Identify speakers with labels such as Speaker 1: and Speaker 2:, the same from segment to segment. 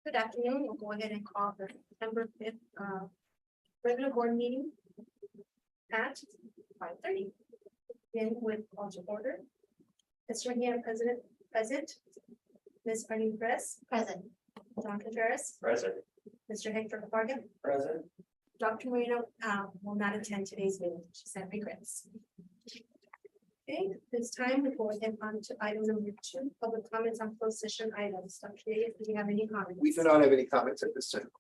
Speaker 1: Good afternoon. We'll go ahead and call the September 5th regular board meeting at 5:30. Begin with call to order. Mr. Here, present. Ms. Arlene Perez. Present. John Contreras.
Speaker 2: Present.
Speaker 1: Mr. Hector Varga.
Speaker 2: Present.
Speaker 1: Dr. Moreno will not attend today's meeting. She sent regrets. Okay, this time we go ahead on to item number 2, public comments on closed session items. Dr. Villegas, do you have any comments?
Speaker 3: We do not have any comments at this time.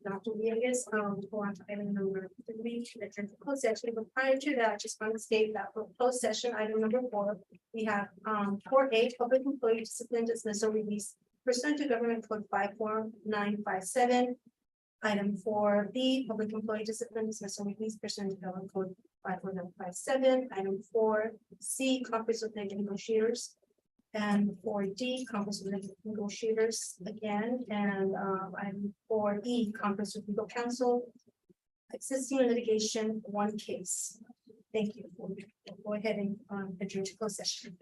Speaker 1: Dr. Villegas, go on to item number 3, the agenda closed session, but prior to that, I just want to state that for closed session, item number 4, we have 4A, public employee discipline dismissal release pursuant to government code 54957. Item 4B, public employee discipline dismissal release pursuant to government code 54957. Item 4C, conference with labor negotiators. And 4D, conference with legal negotiators again, and item 4E, conference with legal counsel. Existing litigation, 1 case. Thank you. We'll go ahead and adjourn to closed session.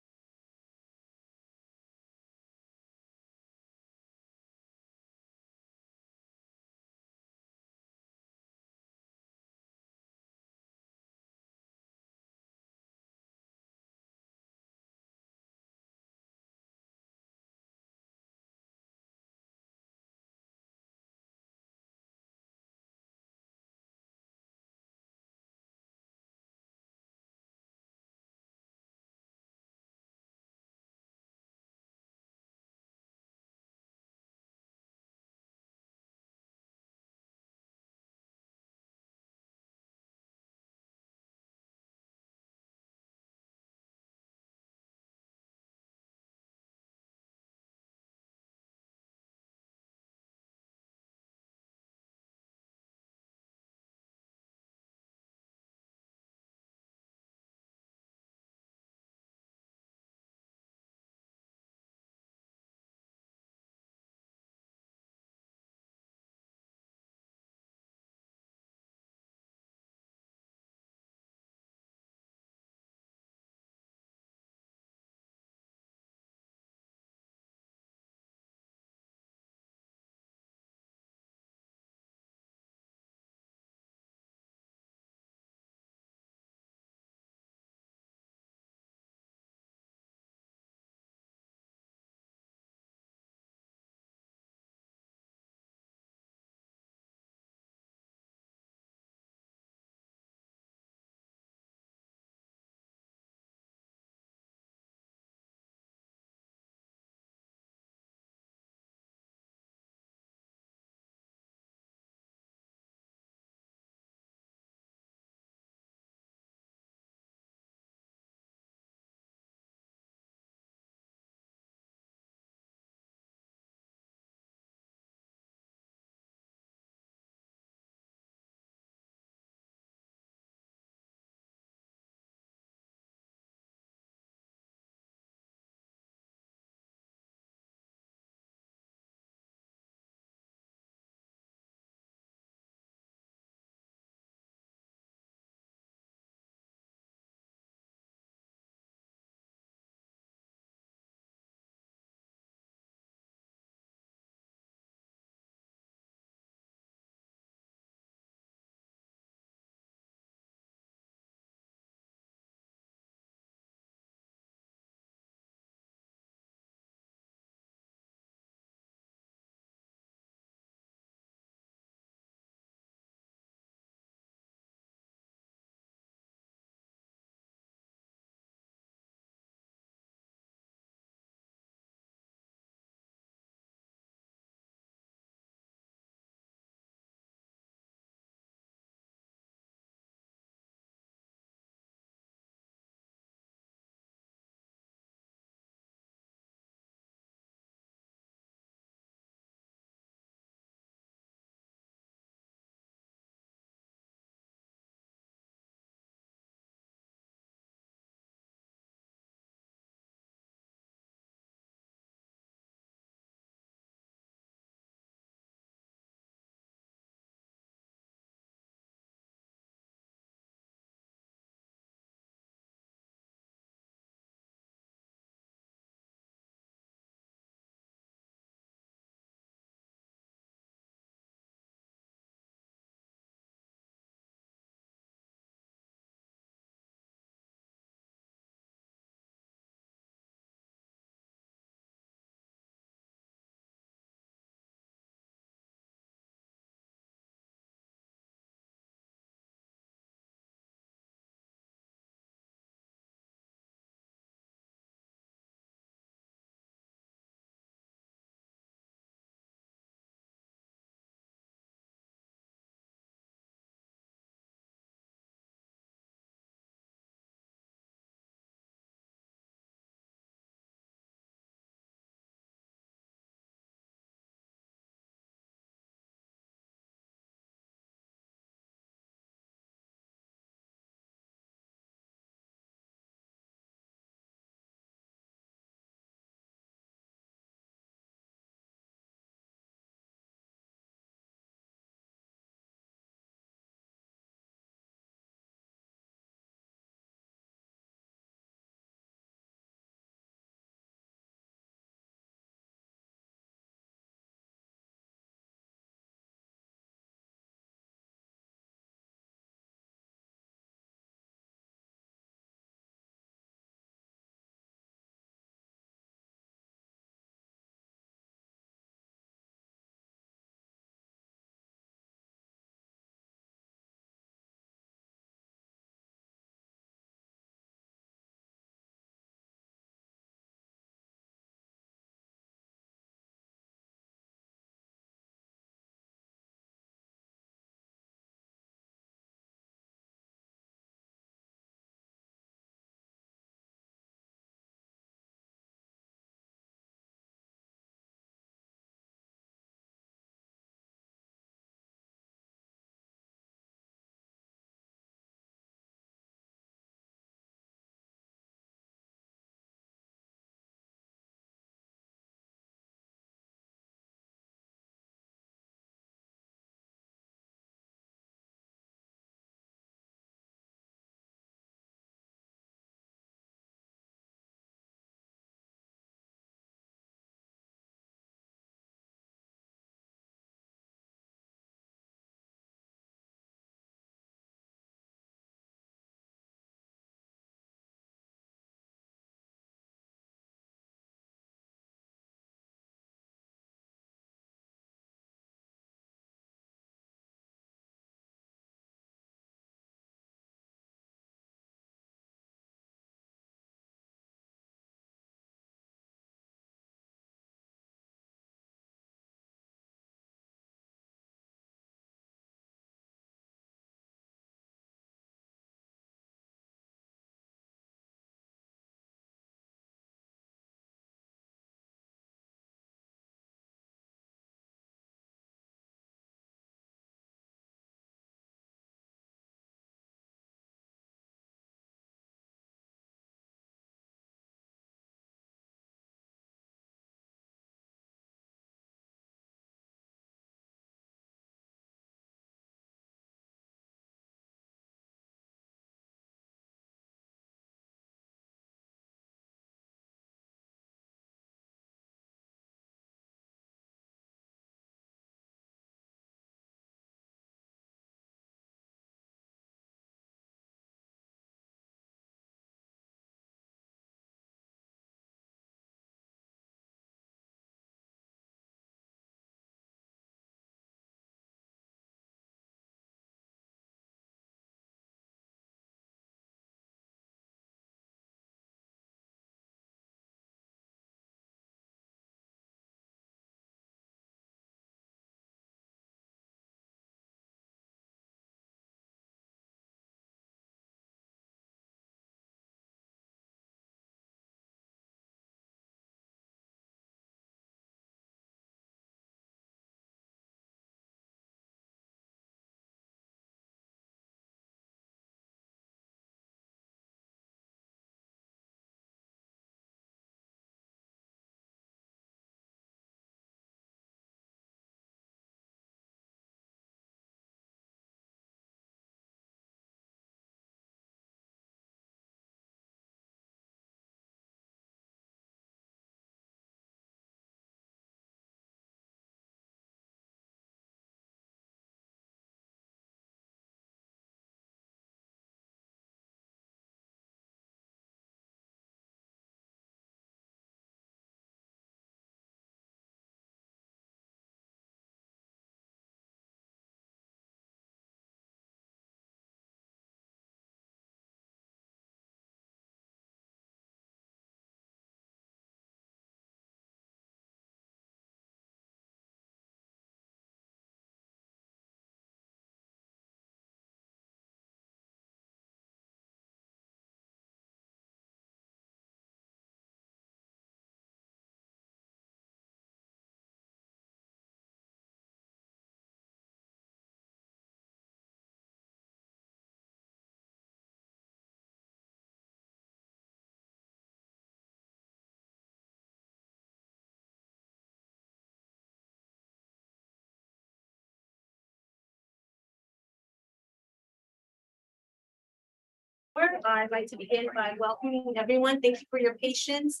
Speaker 1: I'd like to begin by welcoming everyone. Thank you for your patience.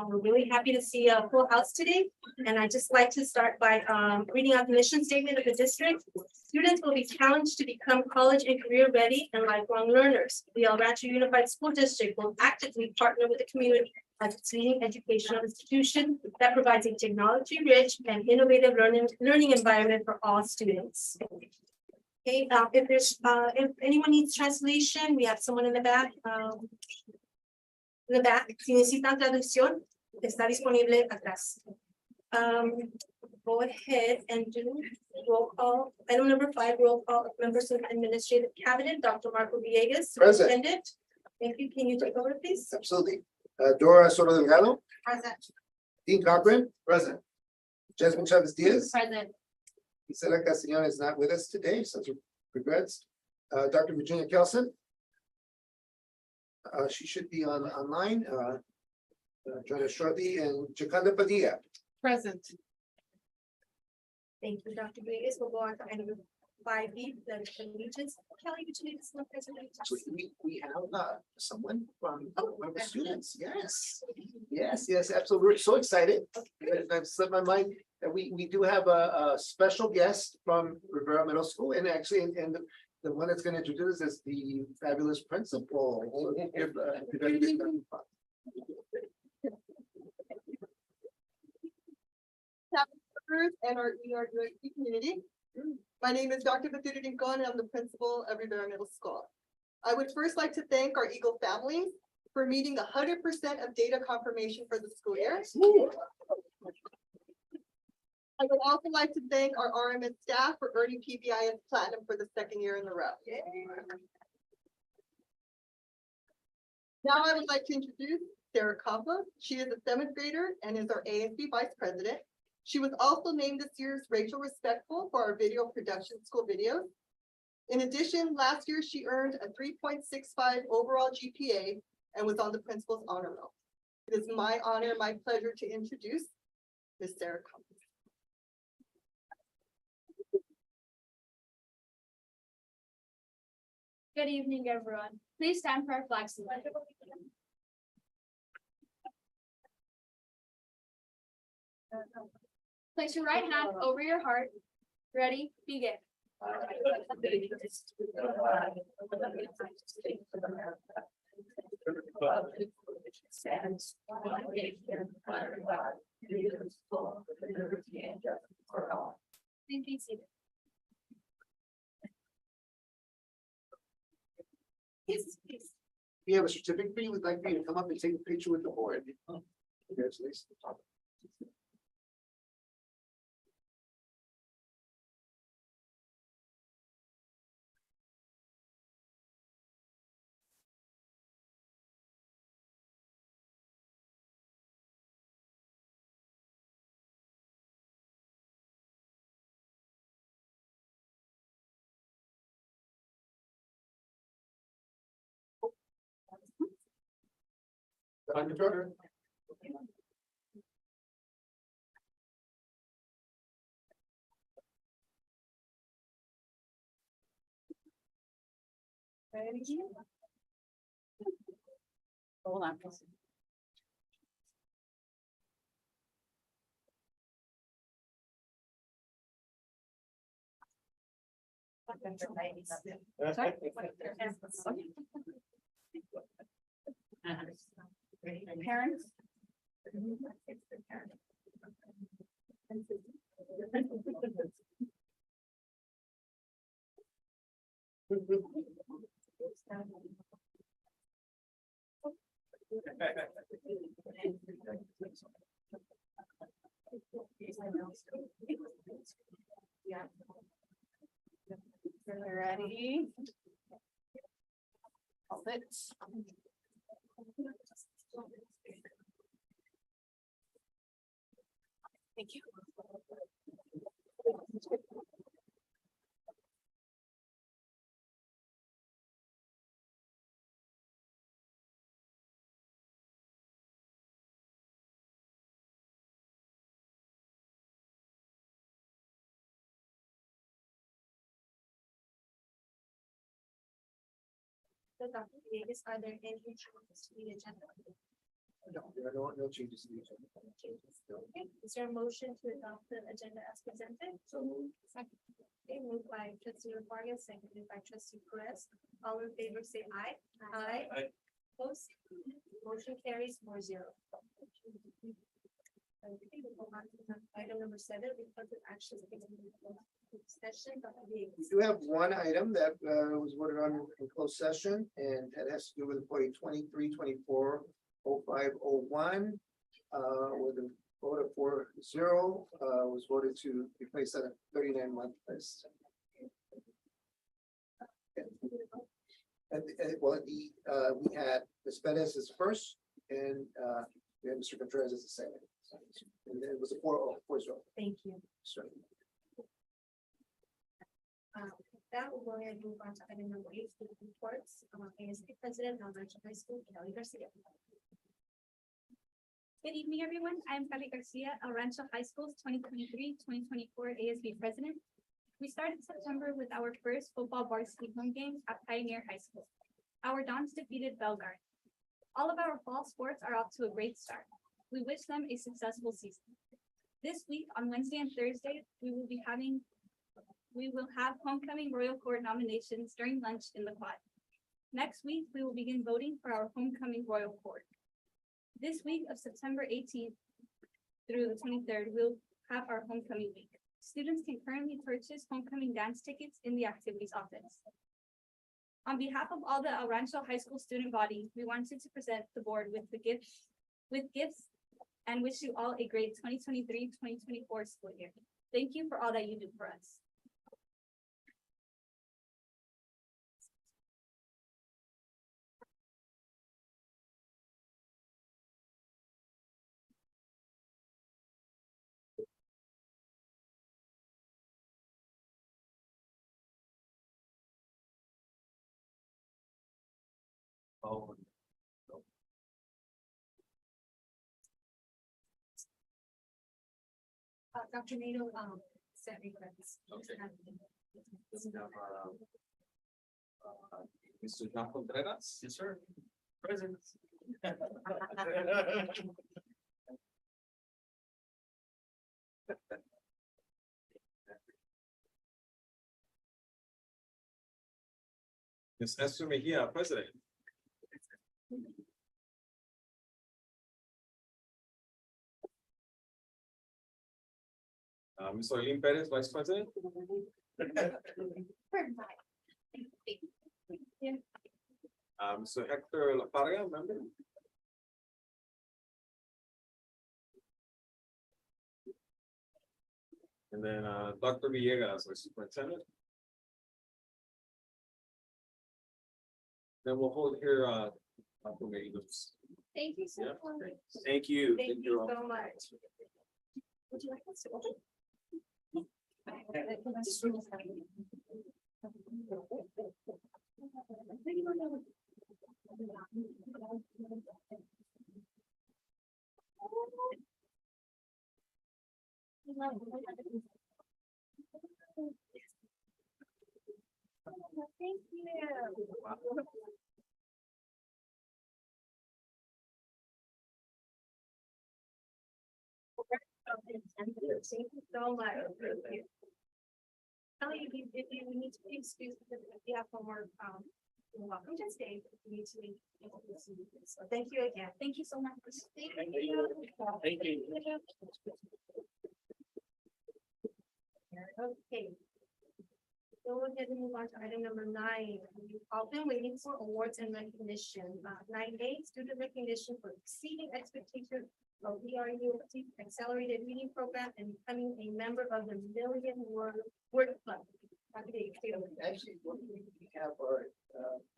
Speaker 1: We're really happy to see a full house today. And I'd just like to start by reading out the mission statement of the district. Students will be challenged to become college and career ready and lifelong learners. The El Rancho Unified School District will actively partner with the community as its leading educational institution that provides a technology-rich and innovative learning environment for all students. Okay, if anyone needs translation, we have someone in the back. Si necesitan traducción, está disponible atrás. Go ahead and do roll call. Item number 5, roll call of members of the administrative cabinet. Dr. Marco Villegas,
Speaker 3: Present.
Speaker 1: superintendent. Thank you. Can you take over, please?
Speaker 3: Absolutely. Dora Soto Delgado,
Speaker 1: Present.
Speaker 3: Dean Cochran. Present. Jasmine Chavez Diaz.
Speaker 1: Present.
Speaker 3: Isela Castellon is not with us today, so regrets. Dr. Virginia Kelson. She should be online, join us shortly, and Jacinda Padilla.
Speaker 2: Present.
Speaker 1: Thank you, Dr. Villegas. We'll go on to item 5B, the allegiance. Kelly, would you need this one presentation?
Speaker 3: So we have someone from one of the students. Yes, absolutely. We're so excited. I've slipped my mind that we do have a special guest from Rivera Middle School, and actually, and the one that's going to introduce us is the fabulous principal.
Speaker 2: And our ERUSD community. My name is Dr. Batuta Rincon, and I'm the principal of Rivera Middle School. I would first like to thank our Eagle families for meeting 100% of data confirmation for the school year. I would also like to thank our RMS staff for earning PBIS Platinum for the 2nd year in a row. Now I would like to introduce Sarah Kappa. She is a 7th grader and is our ASB Vice President. She was also named this year's Rachel Respectful for our video production school videos. In addition, last year she earned a 3.65 overall GPA and was on the principal's honor roll. It is my honor, my pleasure to introduce Ms. Sarah Kappa.
Speaker 4: Good evening, everyone. Please stand for our flag salute. Place your right hand over your heart. Ready, begin. Please be seated.
Speaker 1: Yes, please.
Speaker 3: We have a certificate for you. We'd like for you to come up and take a picture with the board. Congratulations. Dr. Turner.
Speaker 2: Hold on. Parents. Ready? Hold it. Thank you.
Speaker 1: So Dr. Villegas, are there any changes to the agenda?
Speaker 3: No, there are no changes to the agenda.
Speaker 1: Changes? Okay, is there a motion to adopt the agenda as presented? So second. Okay, moved by trustee Vargas, seconded by trustee Perez. All in favor, say aye. Aye.
Speaker 5: Aye.
Speaker 1: Opposed? Motion carries 4-0. Okay, we'll go on to item number 7, because of actions taken in the closed session. Dr.
Speaker 3: We
Speaker 1: Villegas.
Speaker 3: do have one item that was voted on in closed session, and that has to do with employee 23-24-0501. With a vote of 4-0, was voted to replace that at 39-month list. And well, we had Ms. Perez as first, and we had Mr. Contreras as the second. And then it was a 4-0.
Speaker 1: Thank you.
Speaker 3: So,
Speaker 1: That will go ahead and move on to item number 8, student reports. ASB President, Elementary High School, Kelly Garcia.
Speaker 4: Good evening, everyone. I am Kelly Garcia, El Rancho High School's 2023-2024 ASB president. We started September with our first football varsity home game at Pioneer High School. Our Dons defeated Bellegarde. All of our fall sports are off to a great start. We wish them a successful season. This week, on Wednesday and Thursday, we will have homecoming Royal Court nominations during lunch in the quad. Next week, we will begin voting for our homecoming Royal Court. This week of September 18th through the 23rd, we'll have our homecoming week. Students can currently purchase homecoming dance tickets in the activities office. On behalf of all the El Rancho High School student body, we wanted to present the board with gifts and wish you all a great 2023-2024 school year. Thank you for all that you do for us.
Speaker 5: Oh,
Speaker 1: Dr. Nato, set requests.
Speaker 5: Okay. Does it have, Mr. John Contreras? Yes, sir. Present. Ms. Esther Mejia, President. Ms. Orlene Perez, Vice President. Mr. Hector La Parga, member. And then Dr. Villegas, our superintendent. Then we'll hold here Dr. Villegas.
Speaker 4: Thank you so
Speaker 5: Yeah.
Speaker 4: much.
Speaker 5: Thank you.
Speaker 1: Thank you
Speaker 5: all.
Speaker 1: so much. Would you like us to open? Thank you. Thank you so much. Thank you. Tell you if you need to be excused, if you have homework, you're welcome to stay. If you need to leave. So thank you again.
Speaker 4: Thank you so much.
Speaker 1: Thank
Speaker 5: you. Thank you.
Speaker 1: Okay. Go ahead and move on to item number 9. We've all been waiting for awards and recognition. 9A, student recognition for exceeding expectations of ERUSD accelerated reading program and becoming a member of the Million Word Club.
Speaker 3: actually, we have our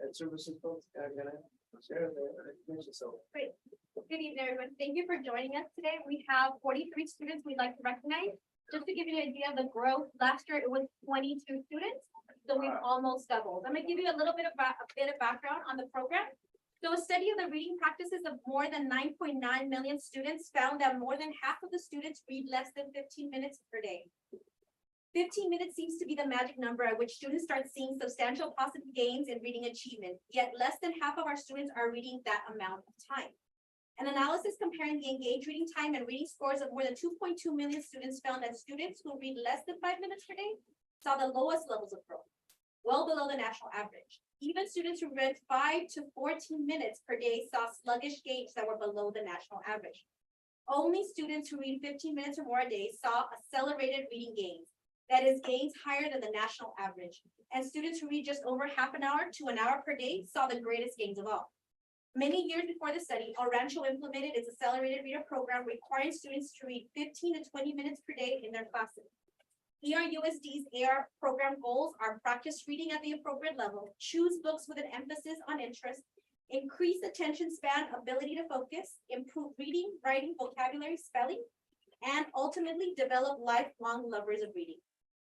Speaker 3: ed services folks that are gonna share their information, so.
Speaker 4: Great. Good evening, everyone. Thank you for joining us today. We have 43 students we'd like to recognize. Just to give you an idea of the growth, last year it was 22 students, so we've almost doubled. I'm gonna give you a little bit of background on the program. So a study of the reading practices of more than 9.9 million students found that more than half of the students read less than 15 minutes per day.
Speaker 1: 15 minutes seems to be the magic number at which students start seeing substantial positive gains in reading achievement, yet less than half of our students are reading that amount of time. An analysis comparing the engaged reading time and reading scores of more than 2.2 million students found that students who read less than 5 minutes per day saw the lowest levels of growth, well below the national average. Even students who read 5 to 14 minutes per day saw sluggish gains that were below the national average. Only students who read 15 minutes or more a day saw accelerated reading gains, that is, gains higher than the national average. And students who read just over half an hour to an hour per day saw the greatest gains of all. Many years before the study, El Rancho implemented its accelerated reader program requiring students to read 15 to 20 minutes per day in their classes. ERUSD's AR program goals are practice reading at the appropriate level, choose books with an emphasis on interest, increase attention span, ability to focus, improve reading, writing, vocabulary, spelling, and ultimately develop lifelong lovers of reading.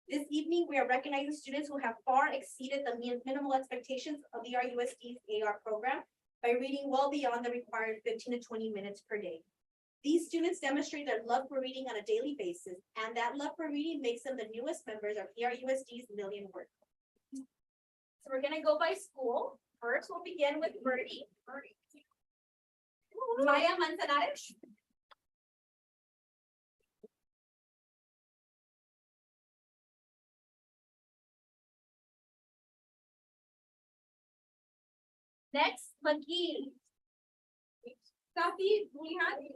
Speaker 1: This evening, we are recognizing students who have far exceeded the minimal expectations of the ERUSD's AR program by reading well beyond the required 15 to 20 minutes per day. These students demonstrate their love for reading on a daily basis, and that love for reading makes them the newest members of ERUSD's Million Word. So we're gonna go by school. First, we'll begin with Birdie. Maya Manzanares. Next, McGee. Safi Bulihan.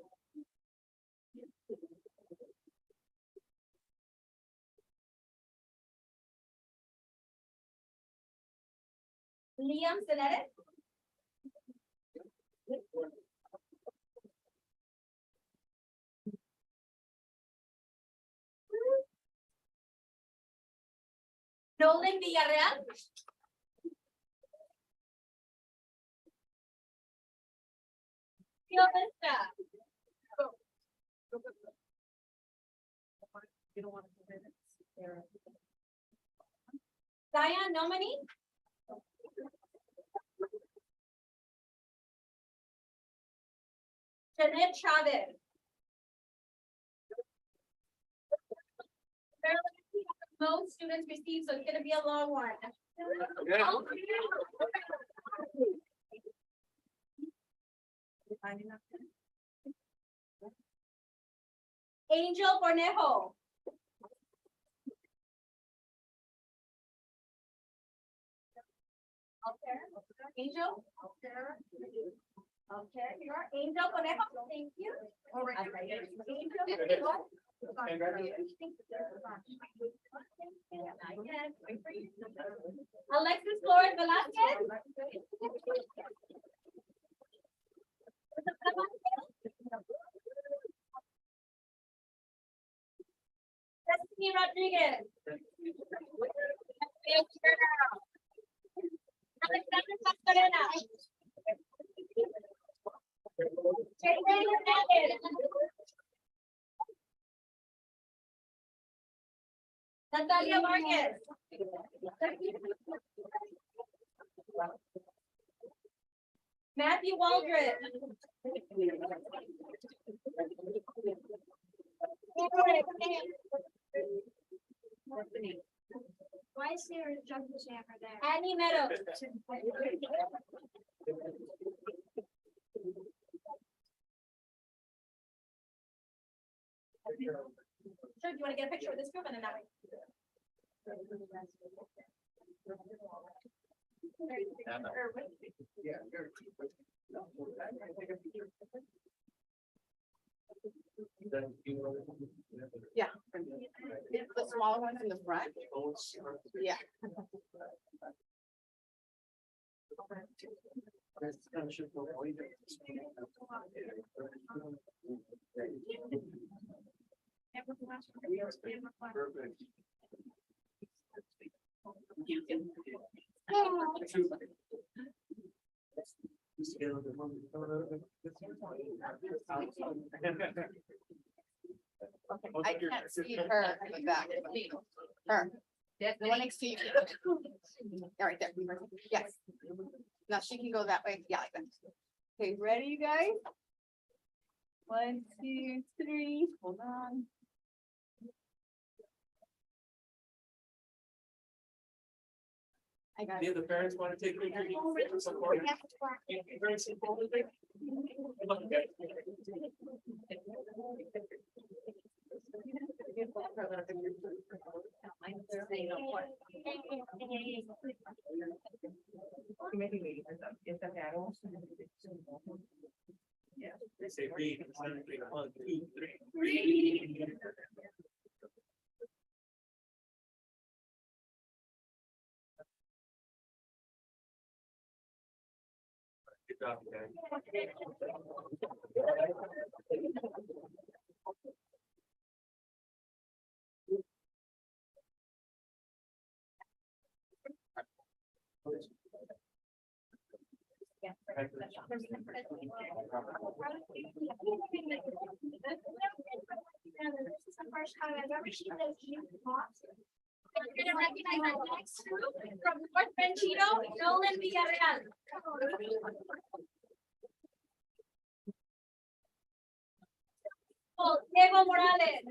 Speaker 1: Liam Senere. Nolan Villarreal. You don't want to do minutes. Diane Nomini. Janet Chavez. Most students receive, so it's gonna be a long one.
Speaker 5: Yeah.
Speaker 1: Angel Bornejo. Angel? Okay, you are Angel Bornejo, thank you. Angel, what? Alexis Flores Velasquez. Destiny Rodriguez. Alexander Pastorena. Natalia Vargas. Matthew Waldron. Why is there a jump jammer there? Annie Meadows. Sure, do you want to get a picture with this group and then that way?
Speaker 2: Yeah. The smaller ones in the front. Yeah.
Speaker 5: Perfect.
Speaker 2: Okay, I can't see her in the back. Her. The one next to you. Yeah, right there. Yes. Now she can go that way. Yeah, like that. Okay, ready, you guys? 1, 2, 3. Hold on.
Speaker 5: Any of the parents want to take pictures? Support? Very simple. They say read. 1, 2, 3. Read. Good job, guys.
Speaker 4: This is the first time I've ever seen those huge pots. We're gonna recognize our next group from North Ranchito, Nolan Villarreal. Oh, Diego Morales.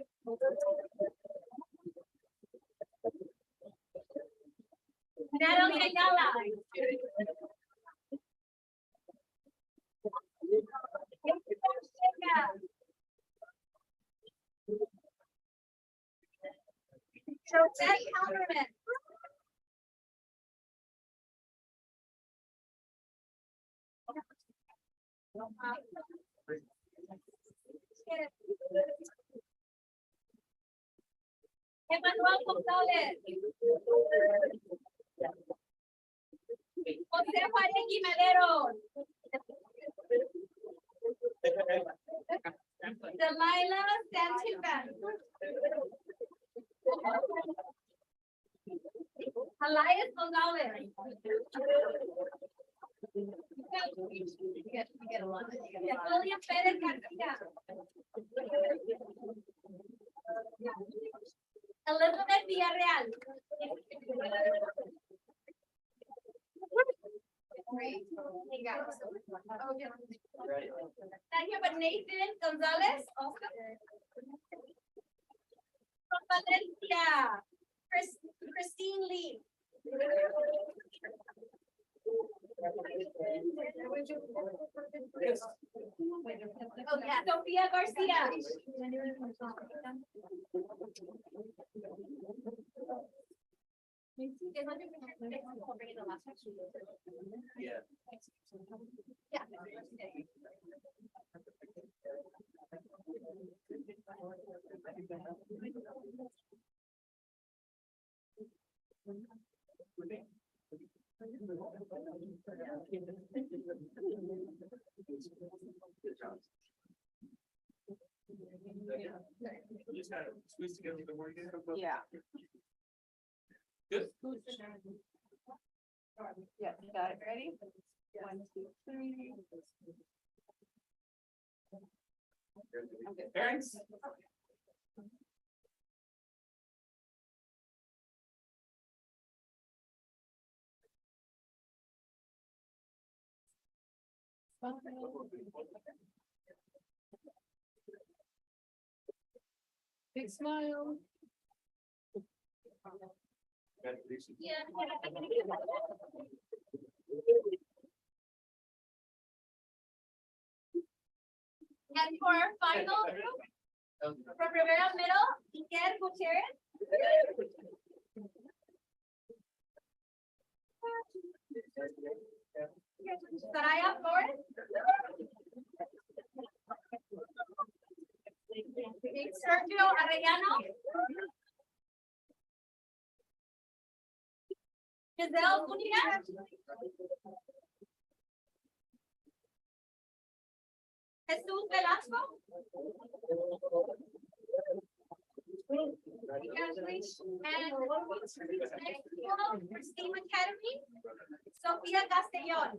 Speaker 4: Natalie Ayala. Josette Halverman. Emmanuel González. José Juárez Mederos. Delilah Santivan. Elias Gonzalez. William Perez Garcia. Elizabeth Villarreal. Thank you, but Nathan Gonzalez also. From Valencia, Christine Lee. Oh, yeah, Sofia Garcia.
Speaker 5: Yeah. You just gotta squeeze together the more you get.
Speaker 2: Yeah.
Speaker 5: Good.
Speaker 2: Yeah, you got it, ready? 1, 2, 3.
Speaker 5: Parents?
Speaker 2: Big smile.
Speaker 5: Congratulations.
Speaker 4: Yeah. And for our final group, from Rivera Middle, Iker Gutierrez. Saraya Flores. Sergio Arellano. Giselle Zúñiga. Jesús Velasco. And Christine Academy. Sofía Castellón.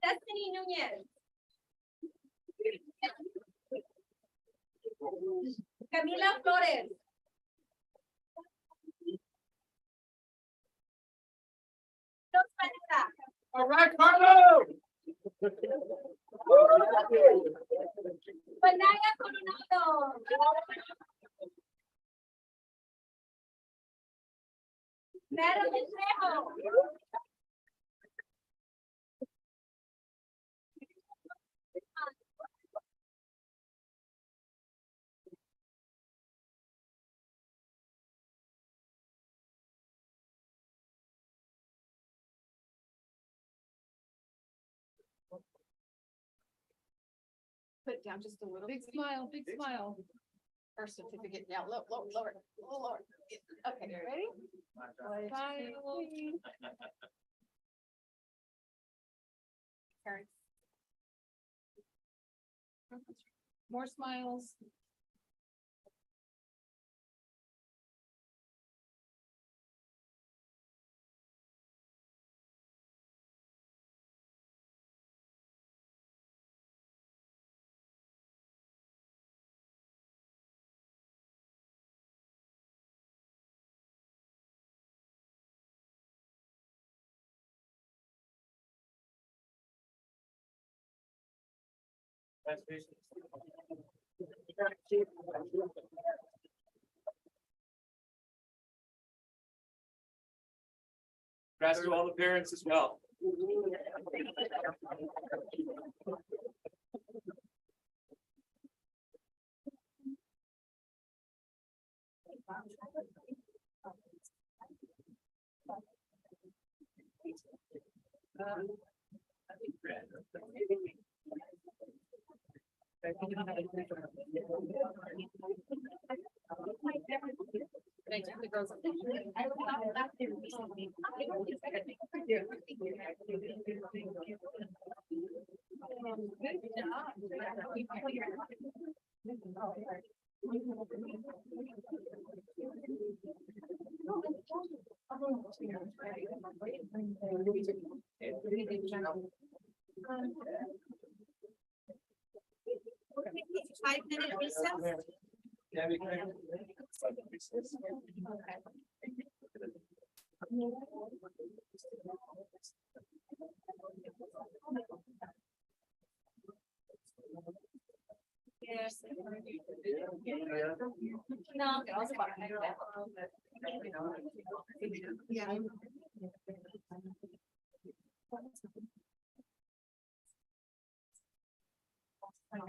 Speaker 4: Destiny Núñez. Camila Flores. Dos Vanessa.
Speaker 3: All right, Carlo.
Speaker 4: Banaya Coronado. Madam Espejo.
Speaker 2: Put it down just a little.
Speaker 6: Big smile, big smile.
Speaker 2: Birth certificate down, lower. Okay, ready?
Speaker 6: Smile.
Speaker 2: Karen.
Speaker 6: More smiles.
Speaker 5: Congrats to all the parents as well.
Speaker 1: Five-minute recess.
Speaker 4: Yes. No, I was about to.
Speaker 2: Yeah.
Speaker 4: No,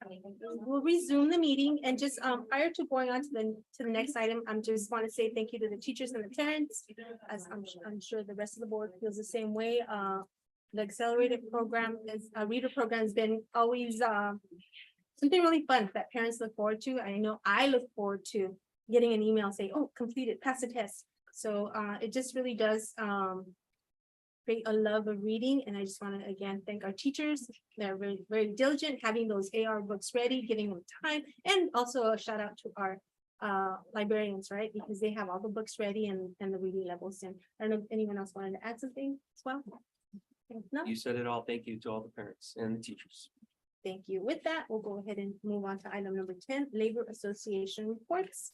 Speaker 1: We'll resume the meeting and just prior to going on to the next item, I'm just want to say thank you to the teachers and the parents. As I'm sure the rest of the board feels the same way. The accelerated program is reader program has been always something really fun that parents look forward to. I know I look forward to getting an email saying, oh, completed, pass the test. So it just really does create a love of reading. And I just want to again thank our teachers. They're very, very diligent, having those AR books ready, giving them time. And also a shout out to our librarians, right? Because they have all the books ready and the reading levels. And I don't know if anyone else wanted to add something as well. No,
Speaker 5: You said it all. Thank you to all the parents and the teachers.
Speaker 1: thank you. With that, we'll go ahead and move on to item number 10, Labor Association reports.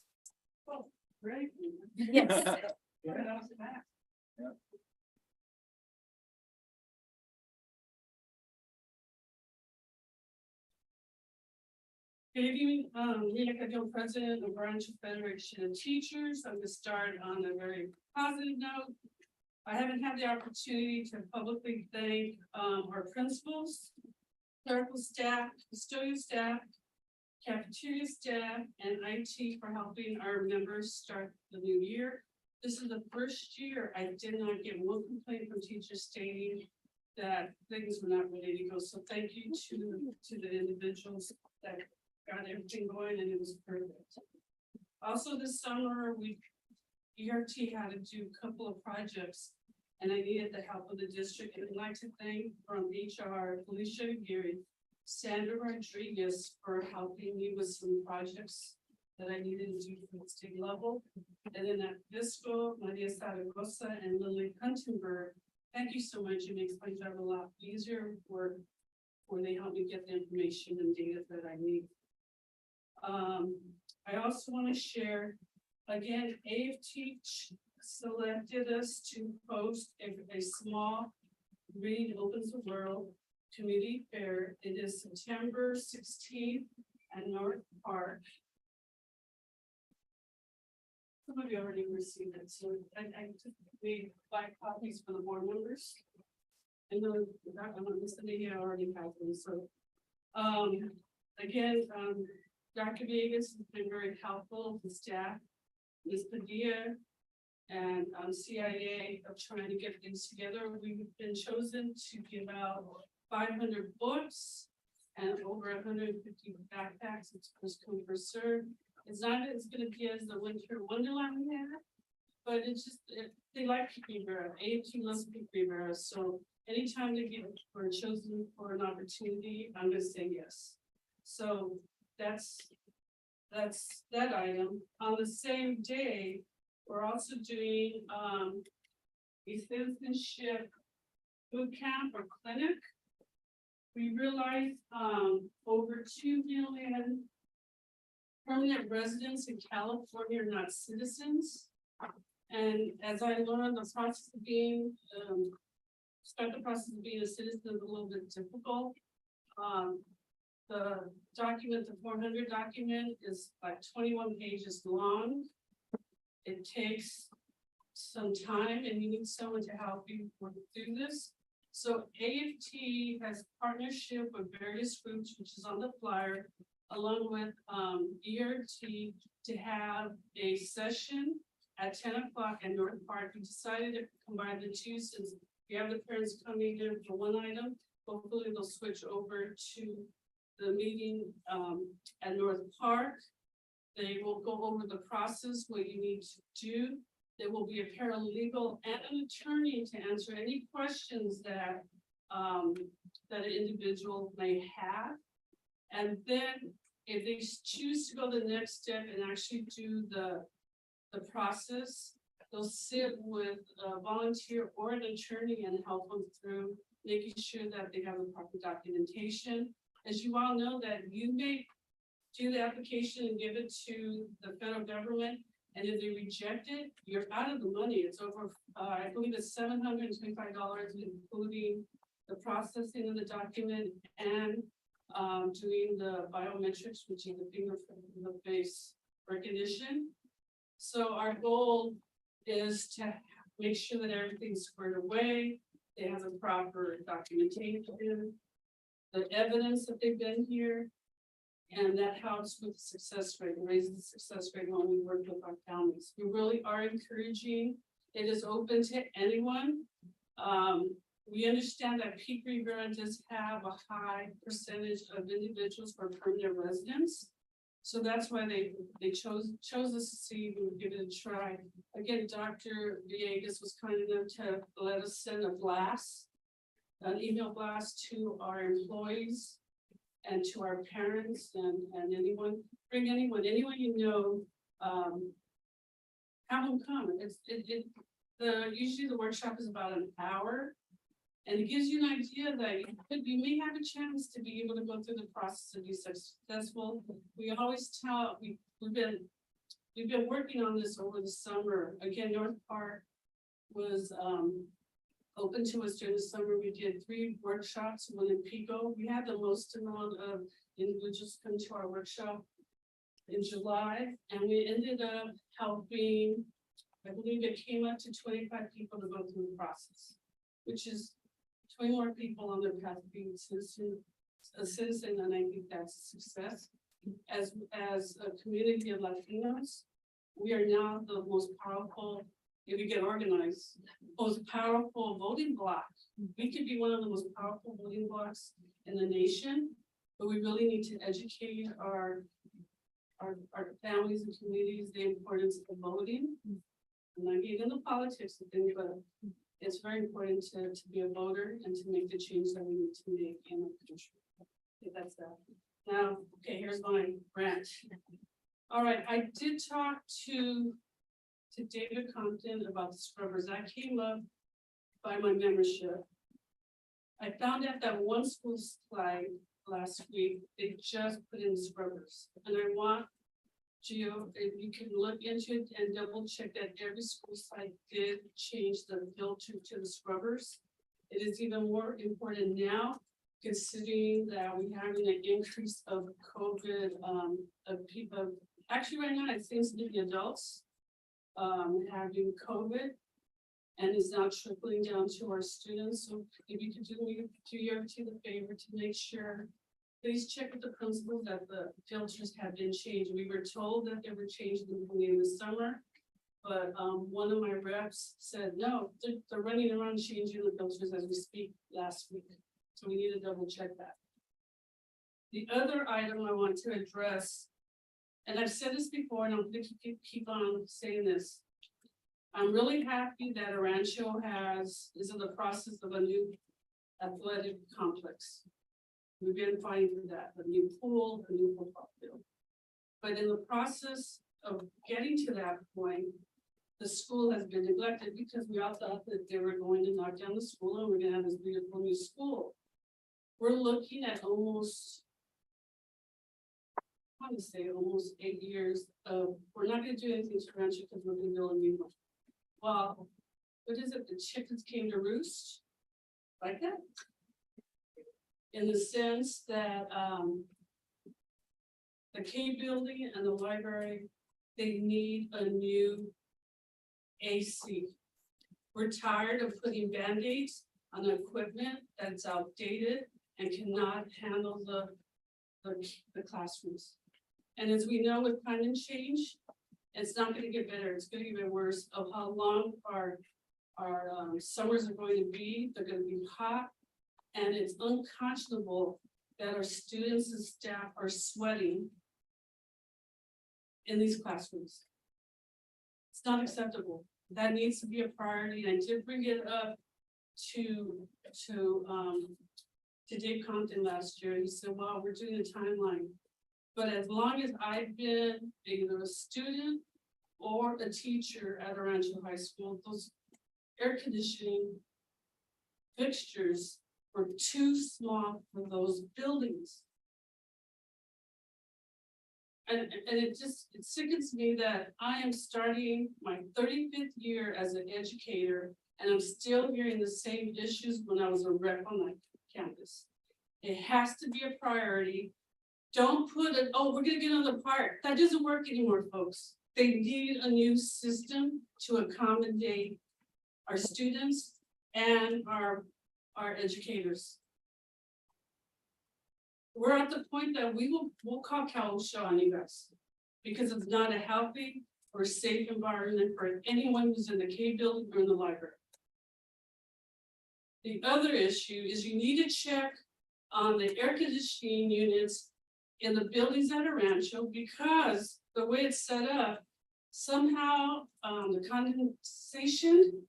Speaker 5: Right.
Speaker 1: Yes.
Speaker 7: Good evening, Nina Cadillo, President of Branch Federation of Teachers. I'm gonna start on a very positive note. I haven't had the opportunity to publicly thank our principals, clerical staff, custodial staff, cafeteria staff, and IT for helping our members start the new year. This is the first year I did not get one complaint from teachers stating that things were not ready to go. So thank you to the individuals that got everything going, and it was perfect. Also this summer, ERT had to do a couple of projects, and I needed the help of the district. And I'd like to thank from HR, Felicia Aguirre, Sandra Rodriguez for helping me with some projects that I needed to do for the state level. And then at Visco, Maria Zaragoza and Lily Huntenberg, thank you so much. It makes my job a lot easier when they help me get the information and data that I need. I also want to share, again, AFT selected us to host a small Read Opens the World community fair. It is September 16th at North Park. Some of you already received it, so I just made 5 copies for the board members. I know that I'm listening here already have them, so again, Dr. Vegas has been very helpful, the staff, Ms. Padilla, and CIA of trying to get things together. We've been chosen to give out 500 books and over 150 backpacks. It's first come, first served. It's not as going to be as the winter wonderland we had, but it's just they like Primavera. AFT loves Primavera, so anytime they get or chosen for an opportunity, I'm going to say yes. So that's that item. On the same day, we're also doing a citizenship boot camp or clinic. We realized over 2 million permanent residents in California are not citizens. And as I learned, the process of being start the process of being a citizen is a little bit difficult. The document, the 400 document, is like 21 pages long. It takes some time, and you need someone to help you work through this. So AFT has partnership with various groups, which is on the flyer, along with ERT, to have a session at 10 o'clock at North Park. We decided to combine the two since we have the parents coming in for one item. Hopefully they'll switch over to the meeting at North Park. They will go over the process, what you need to do. There will be a paralegal and an attorney to answer any questions that that an individual may have. And then if they choose to go the next step and actually do the process, they'll sit with a volunteer or an attorney and help them through making sure that they have the proper documentation. As you all know, that you may do the application and give it to the federal government, and if they reject it, you're out of the money. It's over, I believe it's $725, including the processing of the document and doing the biometrics, which is the fingerprint and the face recognition. So our goal is to make sure that everything's squared away. They have the proper documentation, the evidence that they've been here, And that helps with success rate, raises the success rate when we work with our families. We really are encouraging. It is open to anyone. We understand that Peak River does have a high percentage of individuals for permanent residents. So that's why they chose us to see, we would give it a try. Again, Dr. Villegas was kind enough to let us send a blast, an email blast to our employees and to our parents and anyone, bring anyone you know, have them come. Usually the workshop is about an hour. And it gives you an idea that you may have a chance to be able to go through the process and be successful. We always tell, we've been working on this over the summer. Again, North Park was open to us during the summer. We did 3 workshops, one in Pico. We had the most amount of individuals come to our workshop in July, and we ended up helping, I believe it came up to 25 people to go through the process, which is 20 more people on their path to being a citizen, and I think that's a success. As a community of Latinos, we are now the most powerful, if we get organized, most powerful voting bloc. We could be one of the most powerful voting blocs in the nation, but we really need to educate our families and communities the importance of voting. I'm not getting into politics and things, but it's very important to be a voter and to make the change that we need to make in the country. Okay, that's that. Now, okay, here's my rant. All right, I did talk to David Compton about the scrubbers. That came up by my membership. I found out that one school slide last week, they just put in scrubbers. And I want Gio, if you can look into it and double check that every school site did change the filter to the scrubbers. It is even more important now, considering that we're having an increase of COVID, of people. Actually, right now it seems to be the adults having COVID, and is now trickling down to our students. So if you could do your team the favor to make sure. Please check with the principals that the filters have been changed. We were told that they were changed in the summer, but one of my reps said, no, they're running around changing the filters as we speak last week. So we need to double check that. The other item I want to address, and I've said this before, and I'm going to keep on saying this. I'm really happy that Arancho is in the process of a new athletic complex. We've been fighting for that, a new pool, a new football field. But in the process of getting to that point, the school has been neglected because we all thought that they were going to knock down the school and we're going to have this beautiful new school. We're looking at almost, I want to say almost 8 years of, we're not going to do anything to Rancho because we're going to build a new one. Well, what is it? The chickens came to roost, like that? In the sense that the K building and the library, they need a new AC. We're tired of putting Band-Aids on equipment that's outdated and cannot handle the classrooms. And as we know with climate change, it's not going to get better. It's going to get worse of how long our summers are going to be. They're going to be hot. And it's unconscionable that our students and staff are sweating in these classrooms. It's not acceptable. That needs to be a priority. And I did bring it up to Dave Compton last year. He said, well, we're doing a timeline. But as long as I've been either a student or a teacher at Arancho High School, those air conditioning fixtures were too small for those buildings. And it sickens me that I am starting my 35th year as an educator, and I'm still hearing the same issues when I was a rep on that campus. It has to be a priority. Don't put it, oh, we're gonna get another part. That doesn't work anymore, folks. They need a new system to accommodate our students and our educators. we're at the point that we'll call Cal on you guys. Because it's not a healthy or safe environment for anyone who's in the K building or in the library. The other issue is you need to check on the air conditioning units in the buildings at Rancho, because the way it's set up, somehow the condensation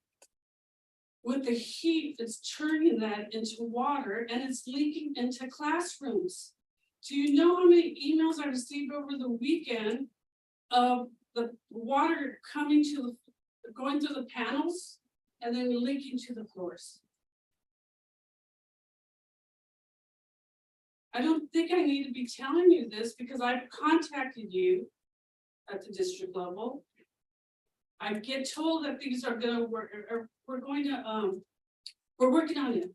Speaker 7: with the heat is turning that into water and it's leaking into classrooms. Do you know how many emails I received over the weekend of the water coming to going through the panels and then leaking to the floors? I don't think I need to be telling you this because I've contacted you at the district level. I get told that things are gonna work, or we're working on it.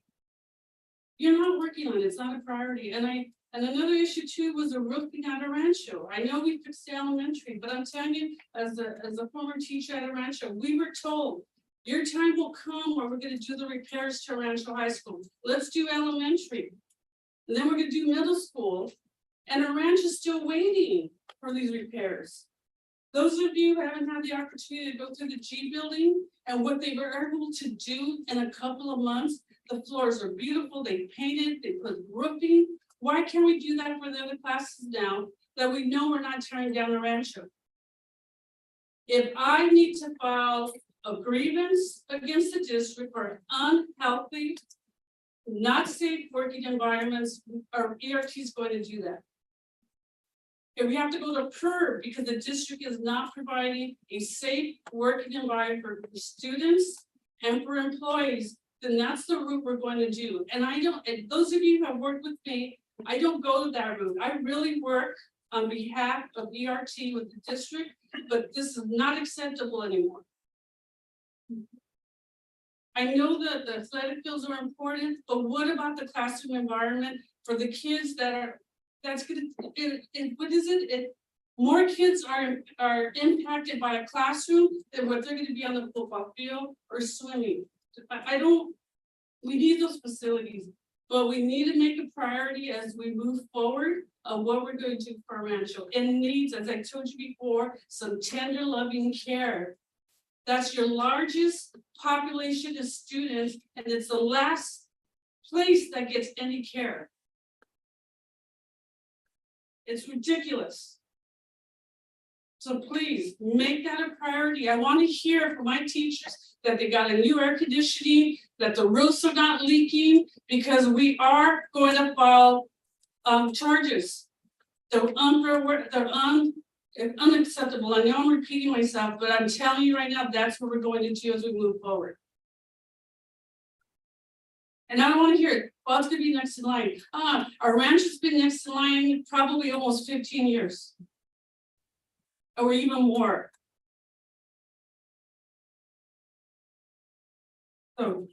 Speaker 7: You're not working on it, it's not a priority. And another issue too was the roofing at Rancho. I know we fixed the elementary, but I'm telling you, as a former teacher at Rancho, we were told, your time will come where we're gonna do the repairs to Rancho High School. Let's do elementary. And then we're gonna do middle school, and Rancho is still waiting for these repairs. Those of you who haven't had the opportunity to go through the G building and what they were able to do in a couple of months, the floors are beautiful, they painted, they put roofing. Why can't we do that for the other classes now that we know we're not tearing down the Rancho? If I need to file a grievance against the district for unhealthy, not safe working environments, our ERT is going to do that. If we have to go to PERB because the district is not providing a safe working environment for students and for employees, then that's the route we're going to do. And those of you who have worked with me, I don't go that route. I really work on behalf of ERT with the district, but this is not acceptable anymore. I know that the athletic fields are important, but what about the classroom environment for the kids that's gonna, what is it? More kids are impacted by a classroom than what they're gonna be on the football field or swimming. We need those facilities, but we need to make a priority as we move forward of what we're going to do for Rancho. It needs, as I told you before, some tender loving care. That's your largest population of students, and it's the last place that gets any care. It's ridiculous. So please make that a priority. I want to hear from my teachers that they got a new air conditioning, that the roofs are not leaking, because we are going to file charges. They're unacceptable. I know I'm repeating myself, but I'm telling you right now, that's what we're going to do as we move forward. And I don't want to hear it. Well, it's gonna be next in line. Our ranch has been next in line probably almost 15 years. Or even more. So,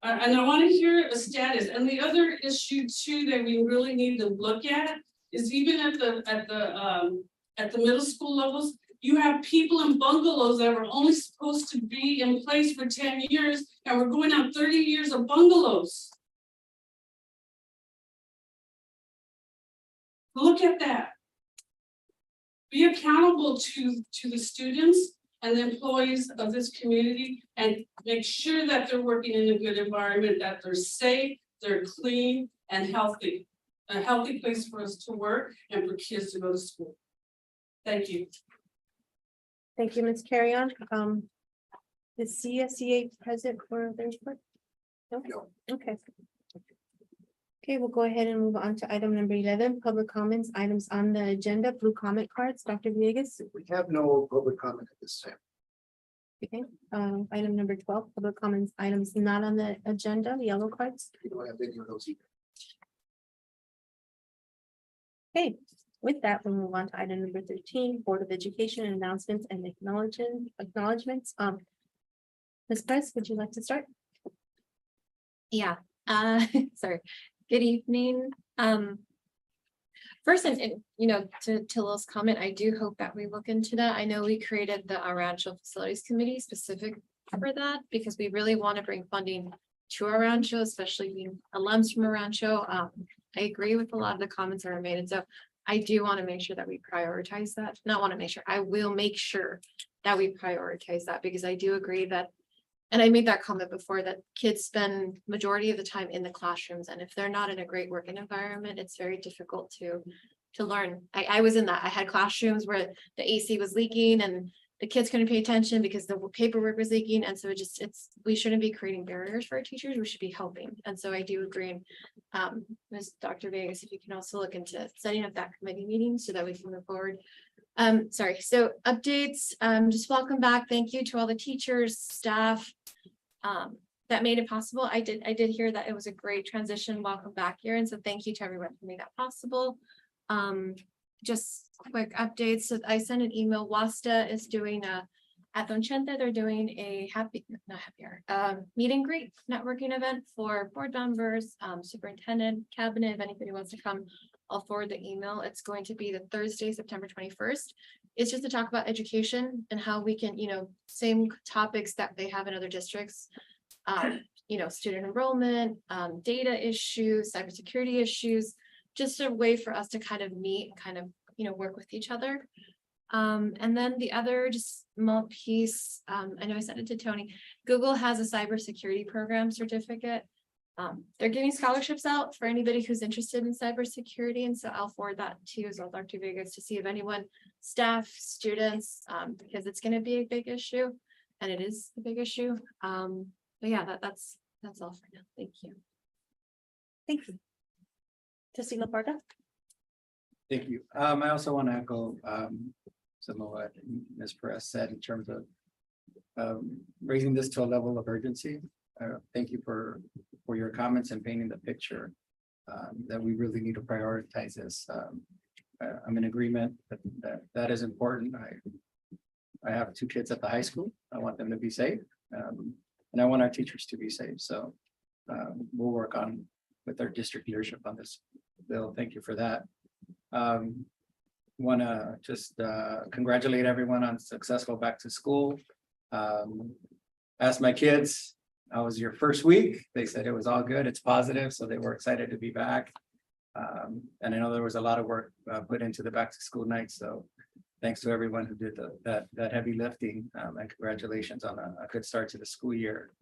Speaker 7: and I want to hear a status. And the other issue too that we really need to look at is even at the middle school levels, you have people in bungalows that were only supposed to be in place for 10 years, and we're going on 30 years of bungalows. Look at that. Be accountable to the students and the employees of this community, and make sure that they're working in a good environment, that they're safe, they're clean and healthy. A healthy place for us to work and for kids to go to school. Thank you.
Speaker 1: Thank you, Ms. Carrion. Is CSEA present for their report? No? Okay. Okay, we'll go ahead and move on to item number 11, public comments, items on the agenda, blue comment cards. Dr. Villegas.
Speaker 3: We have no public comment at this time.
Speaker 1: Okay, item number 12, public comments, items not on the agenda, yellow cards.
Speaker 3: We don't have any of those either.
Speaker 1: Okay, with that, we'll move on to item number 13, Board of Education announcements and acknowledgements. Ms. Price, would you like to start?
Speaker 8: Yeah, sorry. Good evening. First, and to Lil's comment, I do hope that we look into that. I know we created the Rancho Facilities Committee specific for that because we really want to bring funding to Rancho, especially being alums from Rancho. I agree with a lot of the comments that were made, and so I do want to make sure that we prioritize that, not want to make sure, I will make sure that we prioritize that, because I do agree that, and I made that comment before, that kids spend majority of the time in the classrooms, and if they're not in a great working environment, it's very difficult to learn. I was in that, I had classrooms where the AC was leaking and the kids couldn't pay attention because the paperwork was leaking, and so we shouldn't be creating barriers for our teachers, we should be helping, and so I do agree. Ms. Dr. Vegas, if you can also look into setting up that committee meeting so that we can move forward. Sorry, so updates, just welcome back, thank you to all the teachers, staff, that made it possible. I did hear that it was a great transition, welcome back here, and so thank you to everyone who made that possible. Just quick updates, so I sent an email, WASTA is doing at Donchente, they're doing a meet and greet networking event for board members, superintendent, cabinet, if anybody wants to come, I'll forward the email. It's going to be the Thursday, September 21st. It's just to talk about education and how we can, same topics that they have in other districts. Student enrollment, data issues, cybersecurity issues, just a way for us to kind of meet, work with each other. And then the other just small piece, I know I sent it to Tony. Google has a cybersecurity program certificate. They're giving scholarships out for anybody who's interested in cybersecurity. And so I'll forward that to you as well, Dr. Vegas, to see if anyone, staff, students, because it's going to be a big issue, and it is a big issue. But yeah, that's all for now. Thank you.
Speaker 1: Thank you. Trustee Laporta?
Speaker 9: Thank you. I also want to echo some of what Ms. Perez said in terms of raising this to a level of urgency. Thank you for your comments and painting the picture that we really need to prioritize this. I'm in agreement that is important. I have 2 kids at the high school. I want them to be safe, and I want our teachers to be safe. So we'll work on with our district leadership on this bill. Thank you for that. Want to just congratulate everyone on successful back to school. Asked my kids, how was your first week? They said it was all good. It's positive. So they were excited to be back. And I know there was a lot of work put into the back to school night. So thanks to everyone who did that heavy lifting, and congratulations on a good start to the school year.